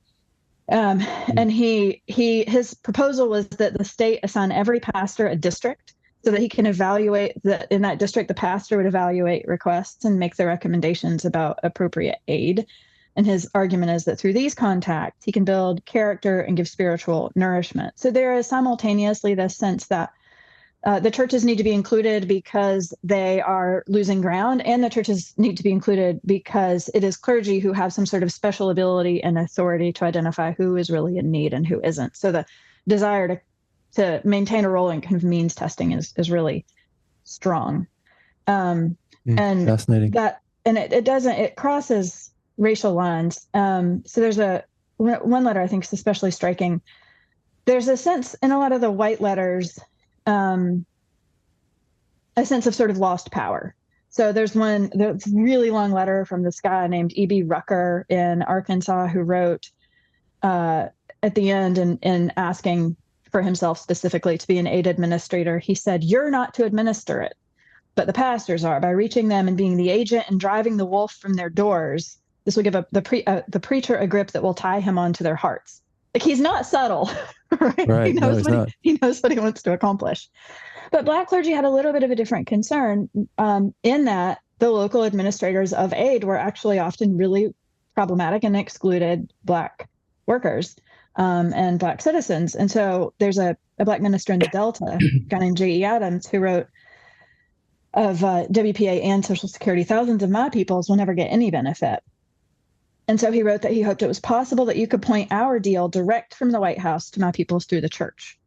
And his proposal was that the state assign every pastor a district so that he can evaluate that in that district, the pastor would evaluate requests and make the recommendations about appropriate aid. And his argument is that through these contacts, he can build character and give spiritual nourishment. So there is simultaneously this sense that the churches need to be included because they are losing ground, and the churches need to be included because it is clergy who have some sort of special ability and authority to identify who is really in need and who isn't. So the desire to maintain a role in kind of means testing is really strong. And fascinating. It crosses racial lines. So there's one letter I think is especially striking. There's a sense in a lot of the white letters, a sense of sort of lost power. So there's really long letter from this guy named E.B. Rucker in Arkansas who wrote at the end in asking for himself specifically to be an aid administrator. He said, "You're not to administer it, but the pastors are. By reaching them and being the agent and driving the wolf from their doors, this will give the preacher a grip that will tie him onto their hearts." Like, he's not subtle, right? He knows what he wants to accomplish. But Black clergy had a little bit of a different concern in that the local administrators of aid were actually often really problematic and excluded Black workers and Black citizens. And so there's a Black minister in the Delta, a guy named J.E. Adams, who wrote of WPA and Social Security, thousands of my peoples will never get any benefit. And so he wrote that he hoped it was possible that you could point our deal direct from the White House to my peoples through the church.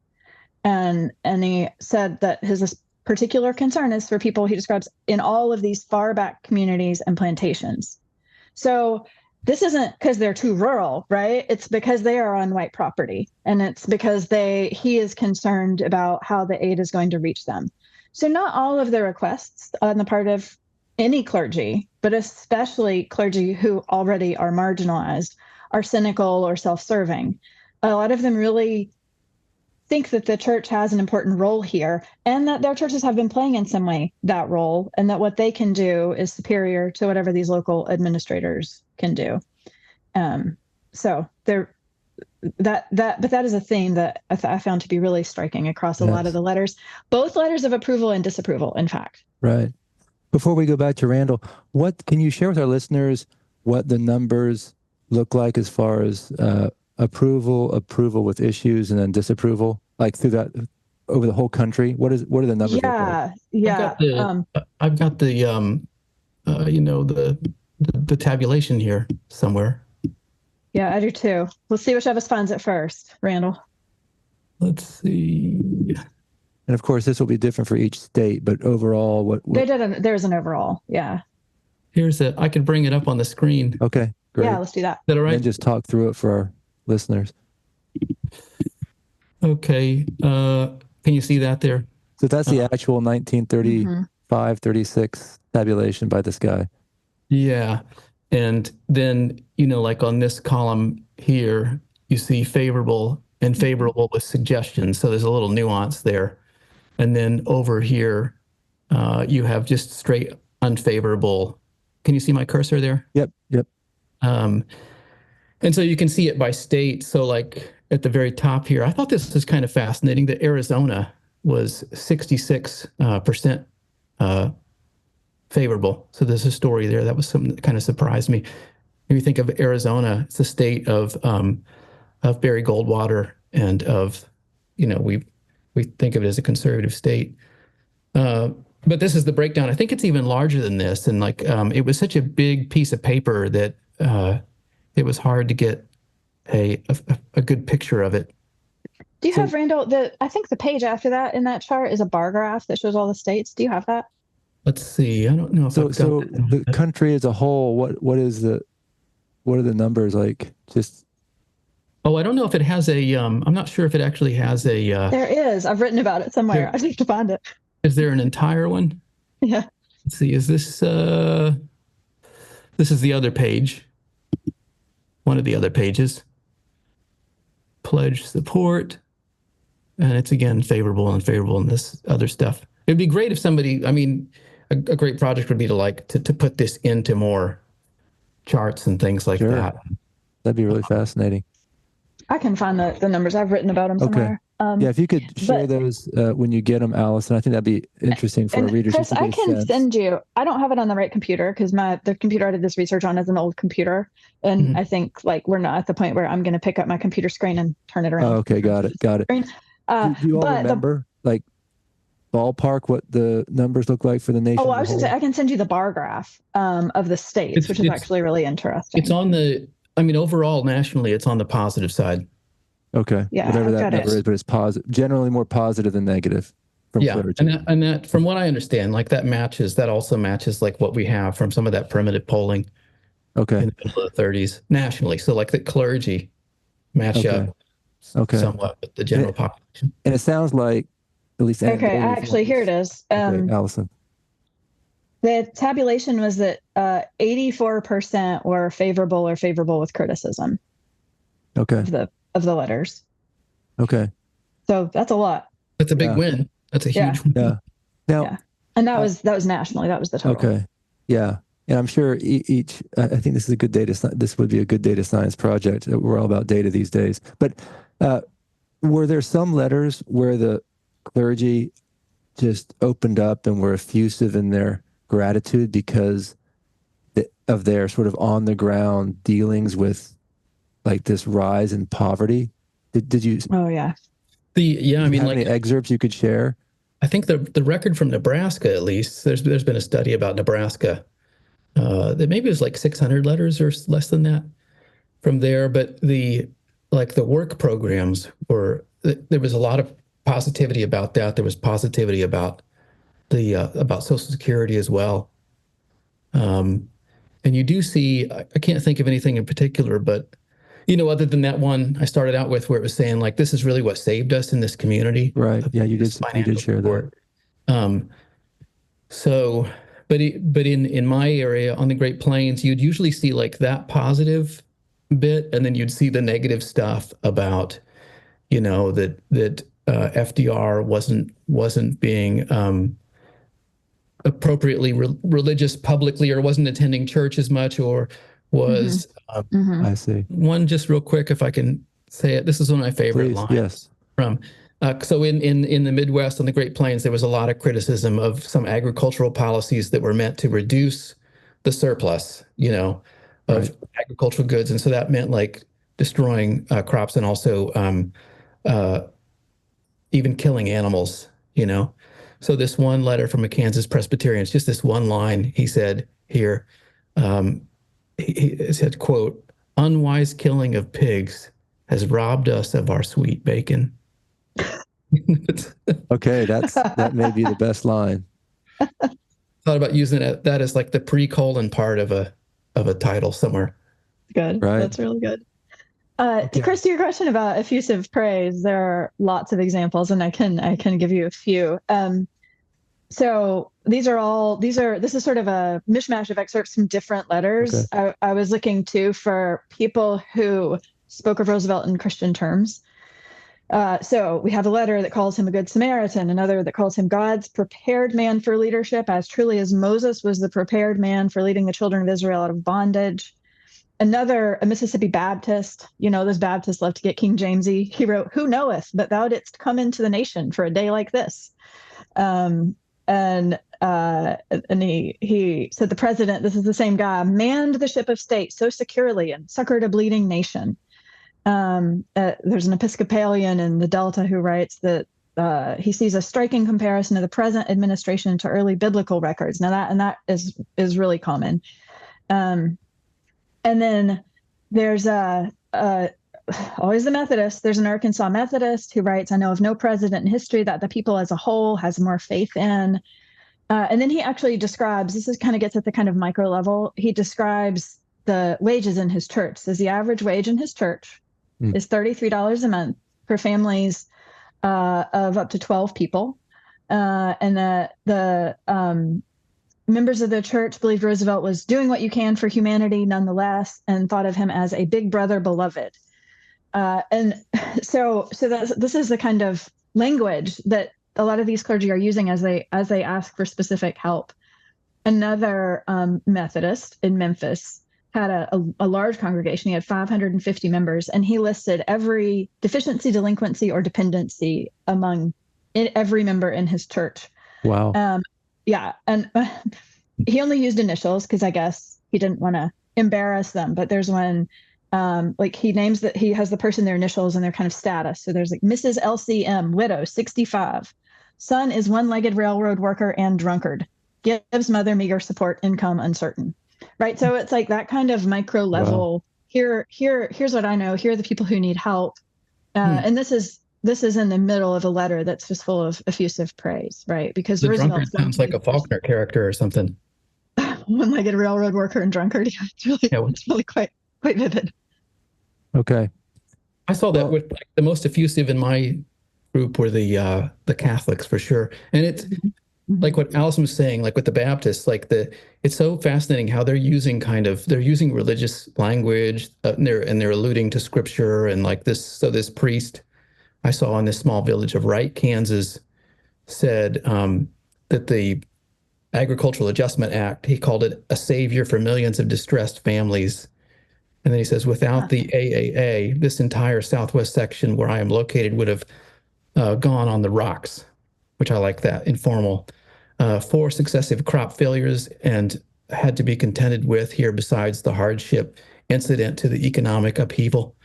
And he said that his particular concern is for people he describes in all of these far back communities and plantations. So this isn't because they're too rural, right? It's because they are on white property. And it's because he is concerned about how the aid is going to reach them. So not all of the requests on the part of any clergy, but especially clergy who already are marginalized, are cynical or self-serving. A lot of them really think that the church has an important role here and that their churches have been playing in some way that role, and that what they can do is superior to whatever these local administrators can do. But that is a theme that I found to be really striking across a lot of the letters, both letters of approval and disapproval, in fact. Right. Before we go back to Randall, what can you share with our listeners what the numbers look like as far as approval with issues, and then disapproval, like through that over the whole country? What are the numbers look like? Yeah. I've got the the tabulation here somewhere. Yeah, I do too. Let's see which of us finds it first, Randall. Let's see. And of course, this will be different for each state, but overall, what there's an overall. Yeah. I could bring it up on the screen. Okay, great. Yeah, let's do that. Is that all right? And just talk through it for our listeners. Okay. Can you see that there? So that's the actual 1935, 36 tabulation by this guy. Yeah. And then, like on this column here, you see favorable and favorable with suggestions. So there's a little nuance there. And then over here, you have just straight unfavorable. Can you see my cursor there? Yep. And so you can see it by state. So like at the very top here, I thought this was kind of fascinating that Arizona was 66% favorable. So there's a story there. That was something that kind of surprised me. When you think of Arizona, it's a state of Barry Goldwater and of, we think of it as a conservative state. But this is the breakdown. I think it's even larger than this. And like, it was such a big piece of paper that it was hard to get a good picture of it. Do you have, Randall, I think the page after that in that chart is a bar graph that shows all the states. Do you have that? Let's see. I don't know if so the country as a whole, what are the numbers like? Just I don't know if it has I'm not sure if it actually has a there is. I've written about it somewhere. I need to find it. Is there an entire one? Yeah. Let's see. Is this this is the other page. One of the other pages. Pledge support. And it's again favorable and favorable and this other stuff. It'd be great if somebody, a great project would be to put this into more charts and things like that. That'd be really fascinating. I can find the numbers. I've written about them somewhere. Yeah, if you could share those when you get them, Allison, I think that'd be interesting for our readers. Chris, I can send you. I don't have it on the right computer because the computer I did this research on is an old computer, and I think we're not at the point where I'm going to pick up my computer screen and turn it around. Oh, okay, got it. Do you all remember, ballpark, what the numbers look like for the nation? Oh, I was going to say I can send you the bar graph of the states, which is actually really interesting. It's on overall nationally, it's on the positive side. Okay. Yeah, whatever that number is, but it's positive, generally more positive than negative from clergy. And that, from what I understand, that also matches what we have from some of that primitive polling. Okay. In the middle of the 30s nationally. So the clergy match up somewhat with the general population. And it sounds like, at least actually, here it is. Allison. The tabulation was that 84% were favorable or favorable with criticism. Okay. Of the letters. Okay. So that's a lot. That's a big win. That's a huge win. Yeah. Now, and that was nationally. That was the total. Okay. Yeah. And I'm sure I think this is a good this would be a good data science project. We're all about data these days. But were there some letters where the clergy just opened up and were effusive in their gratitude because of their sort of on the ground dealings with this rise in poverty? Did you? Oh yeah. Any excerpts you could share? I think the record from Nebraska, at least, there's been a study about Nebraska that maybe it was 600 letters or less than that from there. But the work programs there was a lot of positivity about that. There was positivity about about Social Security as well. And you do see, I can't think of anything in particular, but other than that one I started out with where it was saying this is really what saved us in this community. Right. Yeah, you did share that. But in my area on the Great Plains, you'd usually see that positive bit, and then you'd see the negative stuff about, that FDR wasn't being appropriately religious publicly, or wasn't attending church as much, or was I see. One just real quick, if I can say it. This is one of my favorite lines. Yes. From so in the Midwest on the Great Plains, there was a lot of criticism of some agricultural policies that were meant to reduce the surplus, of agricultural goods, and so that meant destroying crops and also even killing animals, So this one letter from a Kansas Presbyterian, it's just this one line. He said here, he said, quote, "Unwise killing of pigs has robbed us of our sweet bacon." Okay, that may be the best line. Thought about using that as like the pre-colon part of a title somewhere. Good. Right. That's really good. Okay. Chris, to your question about effusive praise, there are lots of examples, and I can give you a few. So this is sort of a mishmash of excerpts from different letters. Okay. I was looking too for people who spoke of Roosevelt in Christian terms. So we have a letter that calls him a good Samaritan, another that calls him God's prepared man for leadership, as truly as Moses was the prepared man for leading the children of Israel out of bondage. Another, a Mississippi Baptist, those Baptists love to get King Jamesy. He wrote, "Who knoweth but thou didst come into the nation for a day like this?" And he said the president, this is the same guy, manned the ship of state so securely and succored a bleeding nation. There's an Episcopalian in the Delta who writes that he sees a striking comparison of the present administration to early biblical records. Now that is really common. And then there's always the Methodist. There's an Arkansas Methodist who writes, "I know of no president in history that the people as a whole has more faith in." And then he actually describes, this is kind of gets at the kind of micro level. He describes the wages in his church. Says the average wage in his church is $33 a month for families of up to 12 people. And the members of the church believed Roosevelt was doing what you can for humanity nonetheless, and thought of him as a big brother beloved. And so this is the kind of language that a lot of these clergy are using as they ask for specific help. Another Methodist in Memphis had a large congregation. He had 550 members, and he listed every deficiency, delinquency, or dependency among every member in his church. Wow. Yeah. And he only used initials because I guess he didn't want to embarrass them. But there's one, like he names that he has the person, their initials and their kind of status. So there's like Mrs. LCM, widow, 65. Son is one-legged railroad worker and drunkard. Gives mother meager support, income uncertain. Right. So it's like that kind of micro level. Wow. Here's what I know. Here are the people who need help. And this is in the middle of a letter that's just full of effusive praise, right? Because the Roosevelt drunkard sounds like a Faulkner character or something. One-legged railroad worker and drunkard. It's really quite vivid. Okay. I saw that with like, the most effusive in my group were the Catholics for sure, and it's like what Allison was saying, like with the Baptists, it's so fascinating how they're using religious language and they're alluding to scripture and like this. So this priest I saw in this small village of Wright, Kansas, said that the Agricultural Adjustment Act, he called it a savior for millions of distressed families. And then he says, without the AAA, this entire southwest section where I am located would have gone on the rocks, which I like that, informal. 4 successive crop failures and had to be contended with here besides the hardship incident to the economic upheaval.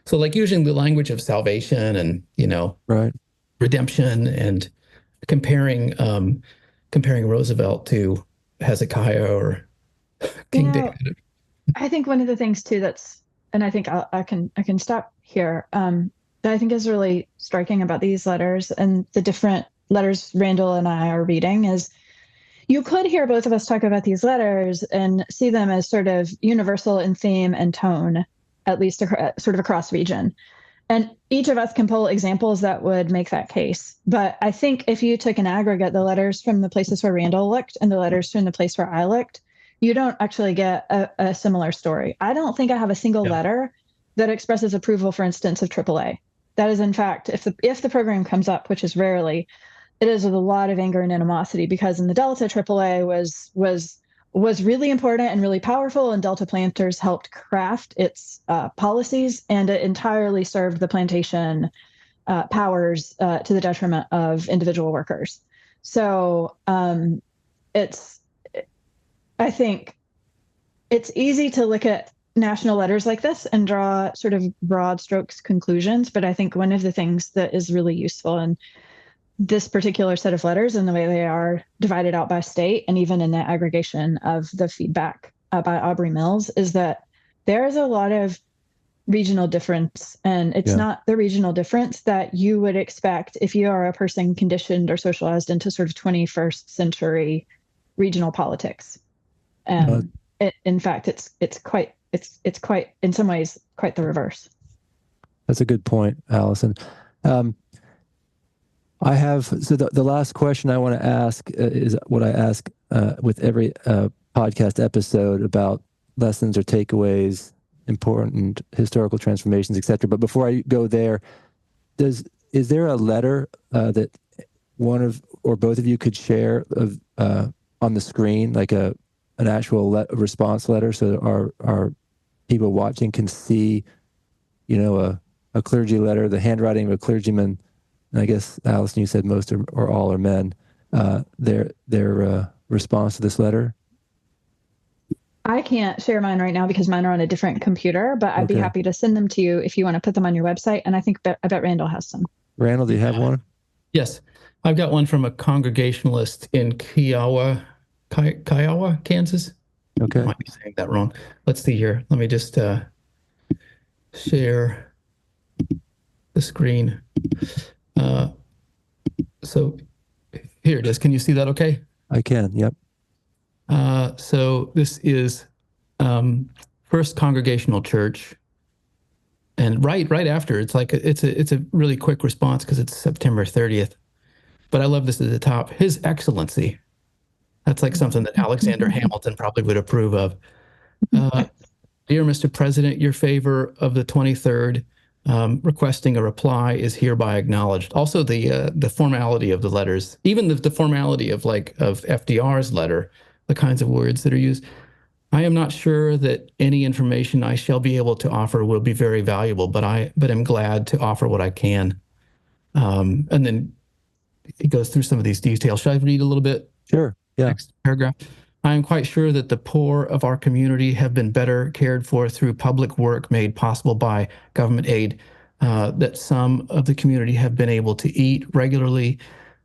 So like using the language of salvation and, right, redemption and comparing Roosevelt to Hezekiah or King David. I think one of the things too and I think I can stop here, that I think is really striking about these letters and the different letters Randall and I are reading is you could hear both of us talk about these letters and see them as sort of universal in theme and tone, at least sort of across region. And each of us can pull examples that would make that case. But I think if you took an aggregate, the letters from the places where Randall looked and the letters from the place where I looked, you don't actually get a similar story. I don't think I have a single letter that expresses approval, for instance, of AAA. That is, in fact, if the program comes up, which is rarely, it is with a lot of anger and animosity because in the Delta, AAA was really important and really powerful, and Delta planters helped craft its policies, and it entirely served the plantation powers to the detriment of individual workers. So I think it's easy to look at national letters like this and draw sort of broad strokes conclusions. But I think one of the things that is really useful in this particular set of letters and the way they are divided out by state, and even in the aggregation of the feedback by Aubrey Mills, is that there is a lot of regional difference, and it's not the regional difference that you would expect if you are a person conditioned or socialized into sort of 21st century regional politics. In fact, it's quite in some ways quite the reverse. That's a good point, Allison. I have, so the last question I want to ask is what I ask with every podcast episode about lessons or takeaways, important historical transformations, etc. But before I go there, is there a letter that one of or both of you could share of on the screen, like an actual response letter, so that our people watching can see, a clergy letter, the handwriting of a clergyman? And I guess, Allison, you said most or all are men. Their response to this letter? I can't share mine right now because mine are on a different computer, but I'd be happy to send them to you if you want to put them on your website. And I bet Randall has some. Randall, do you have one? Yes. I've got one from a Congregationalist in Kiowa, Kansas. Okay. I might be saying that wrong. Let's see here. Let me just share the screen. So here it is. Can you see that okay? I can, yep. So this is First Congregational Church. And right after, it's a really quick response because it's September 30th. But I love this at the top. His Excellency. That's like something that Alexander Hamilton probably would approve of. Dear Mr. President, your favor of the 23rd, requesting a reply is hereby acknowledged. Also, the formality of the letters, even the formality of FDR's letter, the kinds of words that are used. I am not sure that any information I shall be able to offer will be very valuable, but I'm glad to offer what I can. And then he goes through some of these details. Should I read a little bit? Sure. Yeah. Next paragraph. I am quite sure that the poor of our community have been better cared for through public work made possible by government aid, that some of the community have been able to eat regularly,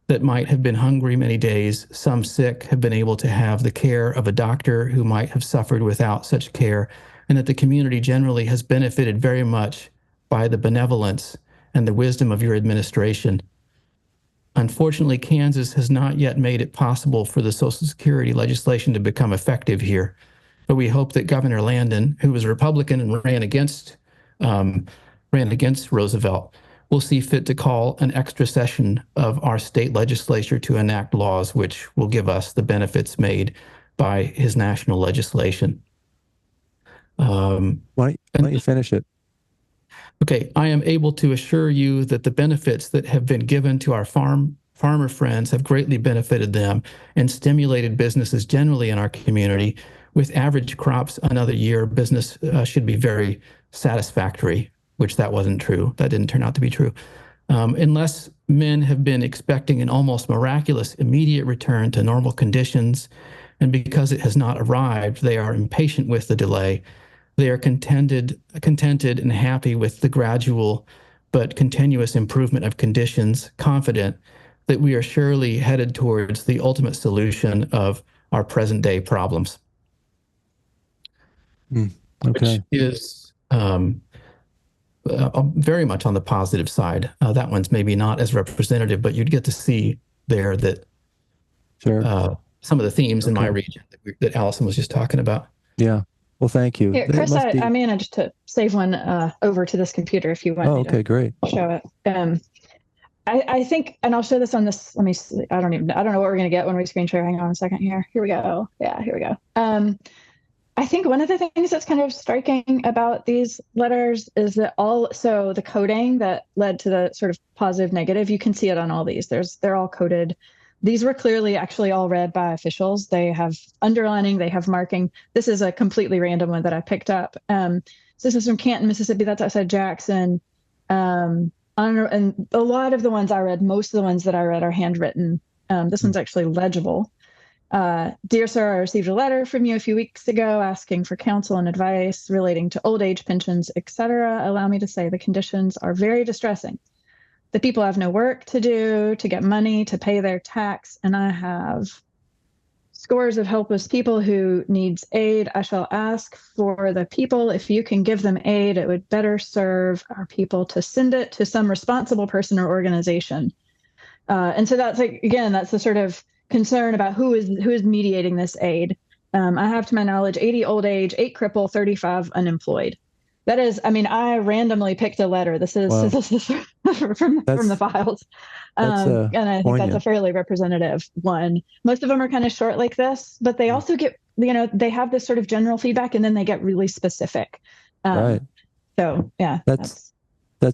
that might have been hungry many days. Some sick have been able to have the care of a doctor who might have suffered without such care, and that the community generally has benefited very much by the benevolence and the wisdom of your administration. Unfortunately, Kansas has not yet made it possible for the Social Security legislation to become effective here. But we hope that Governor Landon, who was a Republican and ran against Roosevelt, will see fit to call an extra session of our state legislature to enact laws which will give us the benefits made by his national legislation. Why don't you finish it? Okay, I am able to assure you that the benefits that have been given to our farmer friends have greatly benefited them and stimulated businesses generally in our community. With average crops another year, business should be very satisfactory, which that wasn't true. That didn't turn out to be true. Unless men have been expecting an almost miraculous immediate return to normal conditions, and because it has not arrived, they are impatient with the delay. They are contented and happy with the gradual but continuous improvement of conditions, confident that we are surely headed towards the ultimate solution of our present day problems. Okay. Which is very much on the positive side. That one's maybe not as representative, but you'd get to see there that some of the themes in my region that Allison was just talking about. Yeah. Well, thank you. Here, Chris, I managed to save one over to this computer if you want. Oh, okay, great. Show it. I think, and I'll show this on this. Let me see. I don't know what we're going to get when we screen share. Hang on a second here. Here we go. Yeah, here we go. I think one of the things that's kind of striking about these letters is that so the coding that led to the sort of positive, negative, you can see it on all these. They're all coded. These were clearly actually all read by officials. They have underlining, they have marking. This is a completely random one that I picked up. So this is from Canton, Mississippi. That's outside Jackson. And a lot of the ones I read, most of the ones that I read are handwritten. This one's actually legible. Dear sir, I received a letter from you a few weeks ago asking for counsel and advice relating to old age pensions, etc. Allow me to say the conditions are very distressing. The people have no work to do to get money to pay their tax, and I have scores of helpless people who needs aid. I shall ask for the people, if you can give them aid, it would better serve our people to send it to some responsible person or organization. And so that's like, again, that's the sort of concern about who is mediating this aid. I have, to my knowledge, 80 old age, 8 cripple, 35 unemployed. That is, I mean, I randomly picked a letter. This is Wow. this is from the files, and I think that's a fairly representative one. Most of them are kind of short like this, but they also get, they have this sort of general feedback, and then they get really specific. Right. So yeah, that's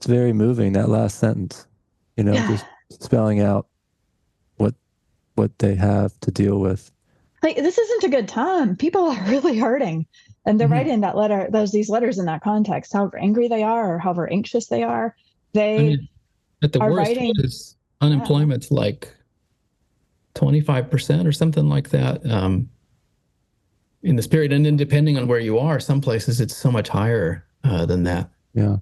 very moving. That last sentence, just spelling out what they have to deal with. Like, this isn't a good time. People are really hurting. And they're writing that letter, these letters in that context, however angry they are or however anxious they are. At the worst, writing, is unemployment's like 25% or something like that in this period. And then depending on where you are, some places it's so much higher than that. Yeah.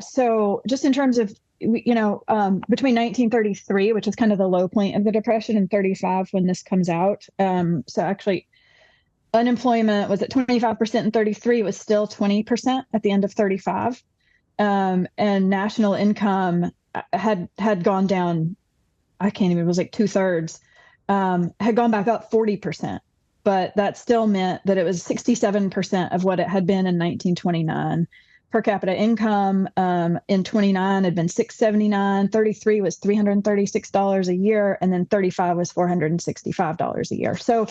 So just in terms of, between 1933, which is kind of the low point of the Depression, and 35 when this comes out. So actually, unemployment was at 25% in 33. It was still 20% at the end of 35. And national income had gone down. I can't even, it was like 2/3, had gone back up 40%. But that still meant that it was 67% of what it had been in 1929. Per capita income in 29 had been $679. 33 was $336 a year. And then 35 was $465 a year. So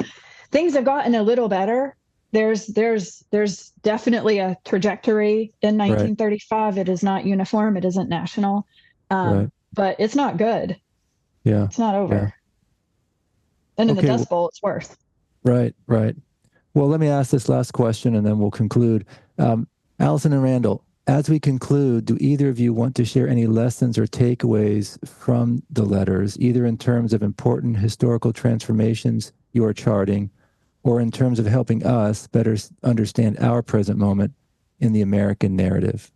things have gotten a little better. There's definitely a trajectory in 1935. Right. It is not uniform. It isn't national, but it's not good. Yeah, it's not over. Yeah. And in the Dust Bowl, it's worse. Right. Well, let me ask this last question, and then we'll conclude. Allison and Randall, as we conclude, do either of you want to share any lessons or takeaways from the letters, either in terms of important historical transformations you are charting, or in terms of helping us better understand our present moment in the American narrative?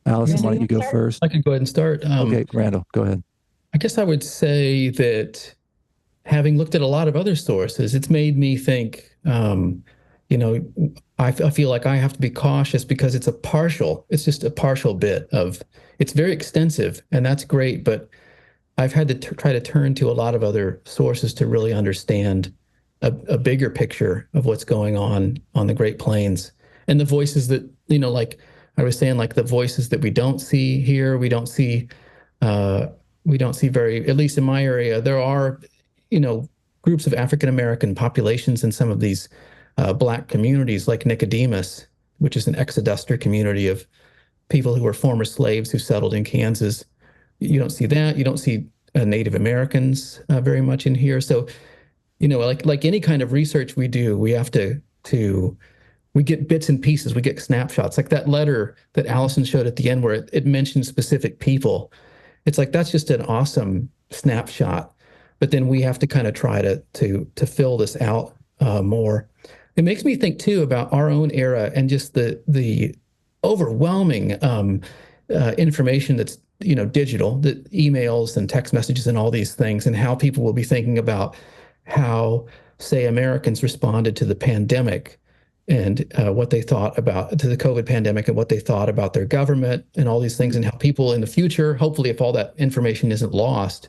Allison, why don't you go first? I can go ahead and start. Okay, Randall, go ahead. I guess I would say that having looked at a lot of other sources, it's made me think, I feel like I have to be cautious because it's just a partial bit of, it's very extensive, and that's great, but I've had to try to turn to a lot of other sources to really understand a bigger picture of what's going on the Great Plains, and the voices that, like I was saying, like the voices that we don't see here, we don't see very, at least in my area, there are, groups of African-American populations in some of these Black communities, like Nicodemus, which is an exoduster community of people who were former slaves who settled in Kansas. You don't see that. You don't see Native Americans very much in here. So, like any kind of research we do, we have to we get bits and pieces, we get snapshots. Like that letter that Allison showed at the end where it mentioned specific people. It's like, that's just an awesome snapshot. But then we have to kind of try to fill this out more. It makes me think too about our own era and just the overwhelming information that's digital, the emails and text messages and all these things, and how people will be thinking about how, say, Americans responded to the pandemic and what they thought about to the COVID pandemic and what they thought about their government and all these things, and how people in the future, hopefully, if all that information isn't lost,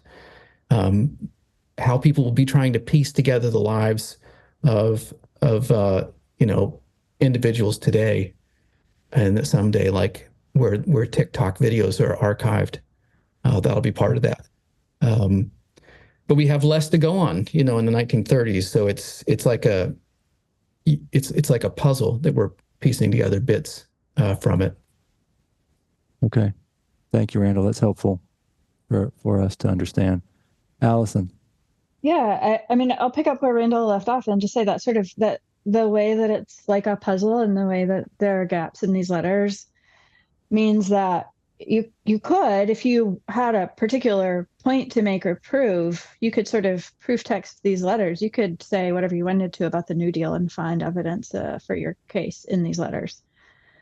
how people will be trying to piece together the lives of individuals today, and someday, like where TikTok videos are archived, that'll be part of that. But we have less to go on, in the 1930s. So it's like a puzzle that we're piecing together bits from it. Okay, thank you, Randall. That's helpful for us to understand. Allison. Yeah, I mean, I'll pick up where Randall left off and just say that sort of that the way that it's like a puzzle and the way that there are gaps in these letters means that you could, if you had a particular point to make or prove, you could sort of proof text these letters. You could say whatever you wanted to about the New Deal and find evidence for your case in these letters.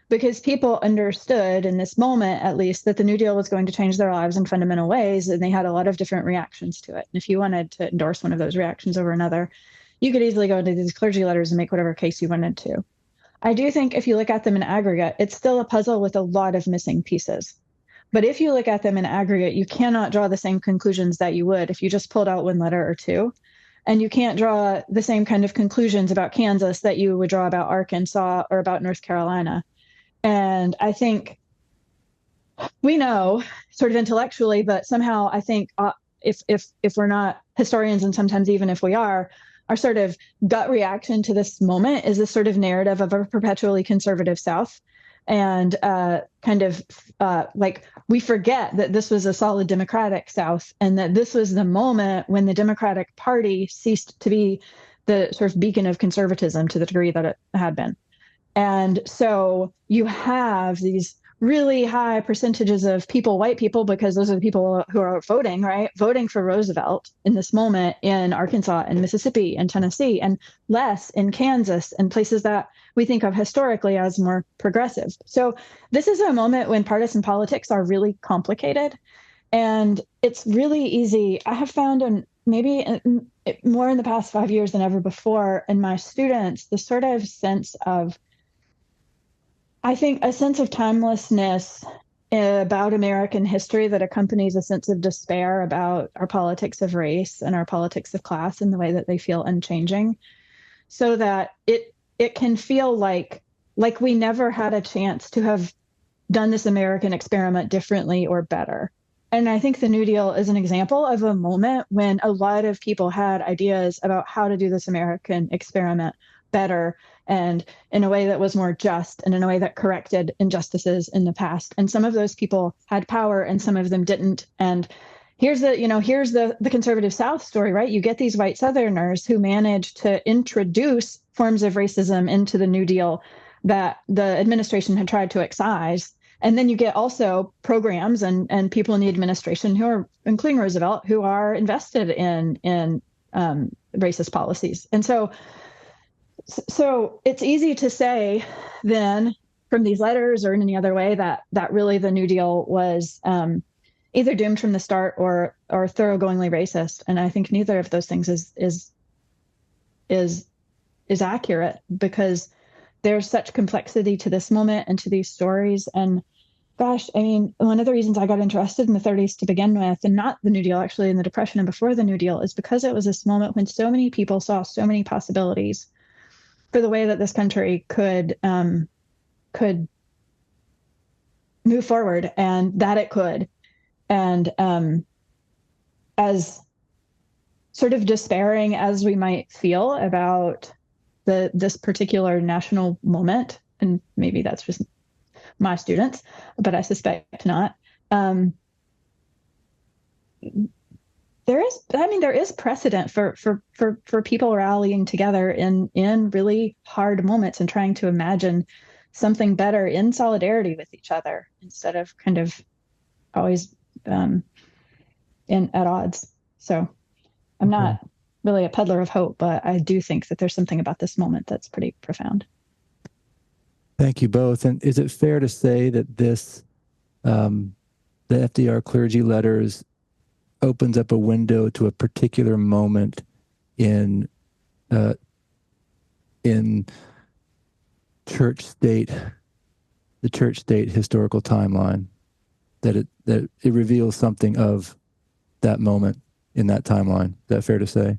Because people understood in this moment, at least, that the New Deal was going to change their lives in fundamental ways, and they had a lot of different reactions to it. And if you wanted to endorse one of those reactions over another, you could easily go into these clergy letters and make whatever case you wanted to. I do think if you look at them in aggregate, it's still a puzzle with a lot of missing pieces. But if you look at them in aggregate, you cannot draw the same conclusions that you would if you just pulled out one letter or two. And you can't draw the same kind of conclusions about Kansas that you would draw about Arkansas or about North Carolina. And I think we know sort of intellectually, but somehow I think if we're not historians, and sometimes even if we are, our sort of gut reaction to this moment is this sort of narrative of a perpetually conservative South. And like we forget that this was a solid Democratic South, and that this was the moment when the Democratic Party ceased to be the sort of beacon of conservatism to the degree that it had been. And so you have these really high percentages of people, white people, because those are the people who are voting, right? Voting for Roosevelt in this moment in Arkansas and Mississippi and Tennessee, and less in Kansas and places that we think of historically as more progressive. So this is a moment when partisan politics are really complicated, and it's really easy. I have found, and maybe more in the past 5 years than ever before, in my students, the sort of sense of, I think, a sense of timelessness about American history that accompanies a sense of despair about our politics of race and our politics of class in the way that they feel unchanging, so that it can feel like we never had a chance to have done this American experiment differently or better. And I think the New Deal is an example of a moment when a lot of people had ideas about how to do this American experiment better, and in a way that was more just, and in a way that corrected injustices in the past. And some of those people had power and some of them didn't. And here's the conservative South story, right? You get these white Southerners who managed to introduce forms of racism into the New Deal that the administration had tried to excise. And then you get also programs and people in the administration who are, including Roosevelt, who are invested in racist policies. And so it's easy to say then from these letters or in any other way that really the New Deal was either doomed from the start or thoroughgoingly racist. And I think neither of those things is accurate, because there's such complexity to this moment and to these stories. And gosh, I mean, one of the reasons I got interested in the 30s to begin with, and not the New Deal, actually, in the Depression and before the New Deal, is because it was this moment when so many people saw so many possibilities for the way that this country could move forward, and that it could. And as sort of despairing as we might feel about this particular national moment, and maybe that's just my students, but I suspect not. There is precedent for people rallying together in really hard moments and trying to imagine something better in solidarity with each other, instead of kind of always at odds. So I'm not really a peddler of hope, but I do think that there's something about this moment that's pretty profound. Thank you both. And is it fair to say that this, the FDR clergy letters, opens up a window to a particular moment in church-state, the church-state historical timeline, that it reveals something of that moment in that timeline? Is that fair to say?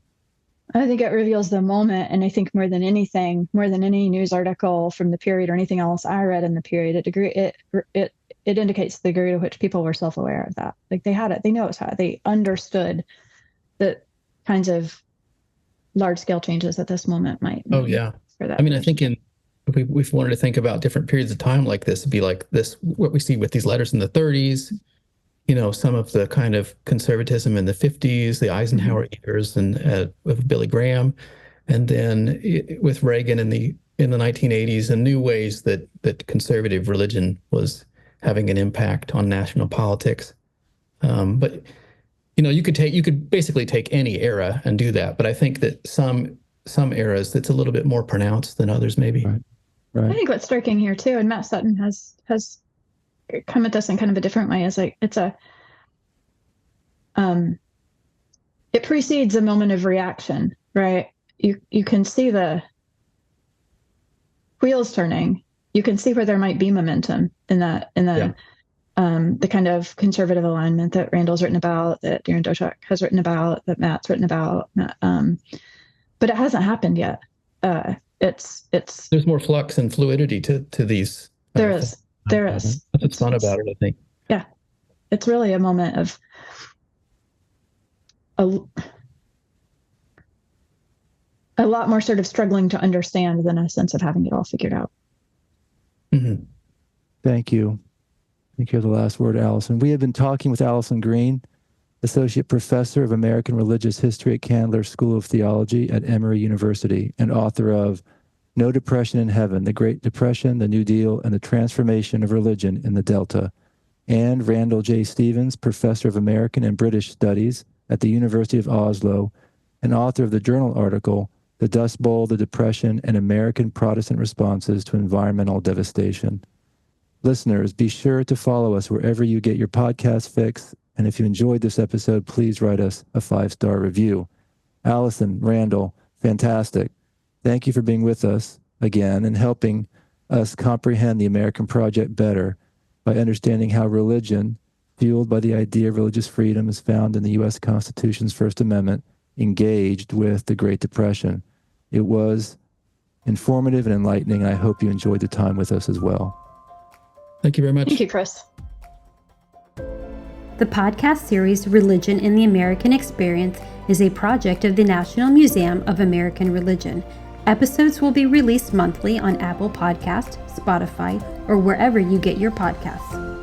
I think it reveals the moment, and I think more than anything, more than any news article from the period or anything else I read in the period, it indicates the degree to which people were self-aware of that. Like they had it, they know it was hot. They understood the kinds of large-scale changes that this moment might mean. Oh yeah. For that. I mean, I think if we wanted to think about different periods of time like this, it'd be like this, what we see with these letters in the 30s, some of the kind of conservatism in the 50s, the Eisenhower years, and with Billy Graham, and then with Reagan in the 1980s, and new ways that conservative religion was having an impact on national politics. But you could basically take any era and do that. But I think that some eras that's a little bit more pronounced than others, maybe. Right. I think what's striking here too, and Matt Sutton has come at this in kind of a different way, is like it precedes a moment of reaction, right? You can see the wheels turning. You can see where there might be momentum in the kind of conservative alignment that Randall's written about, that Darren Doshak has written about, that Matt's written about. But it hasn't happened yet. There's more flux and fluidity to these. There is. That's what's fun about it, I think. Yeah, it's really a moment of a lot more sort of struggling to understand than a sense of having it all figured out. Mm-hmm. Thank you. I think you have the last word, Allison. We have been talking with Allison Green, Associate Professor of American Religious History at Candler School of Theology at Emory University, and author of No Depression in Heaven, The Great Depression, The New Deal, and the Transformation of Religion in the Delta, and Randall J. Stevens, Professor of American and British Studies at the University of Oslo, and author of the journal article, The Dust Bowl, the Depression, and American Protestant Responses to Environmental Devastation. Listeners, be sure to follow us wherever you get your podcast fix, and if you enjoyed this episode, please write us a 5-star review. Allison, Randall, fantastic. Thank you for being with us again and helping us comprehend the American project better by understanding how religion, fueled by the idea of religious freedom as found in the U.S. Constitution's First Amendment, engaged with the Great Depression. It was informative and enlightening, and I hope you enjoyed the time with us as well. Thank you very much. Thank you, Chris. The podcast series Religion in the American Experience is a project of the National Museum of American Religion. Episodes will be released monthly on Apple Podcasts, Spotify, or wherever you get your podcasts.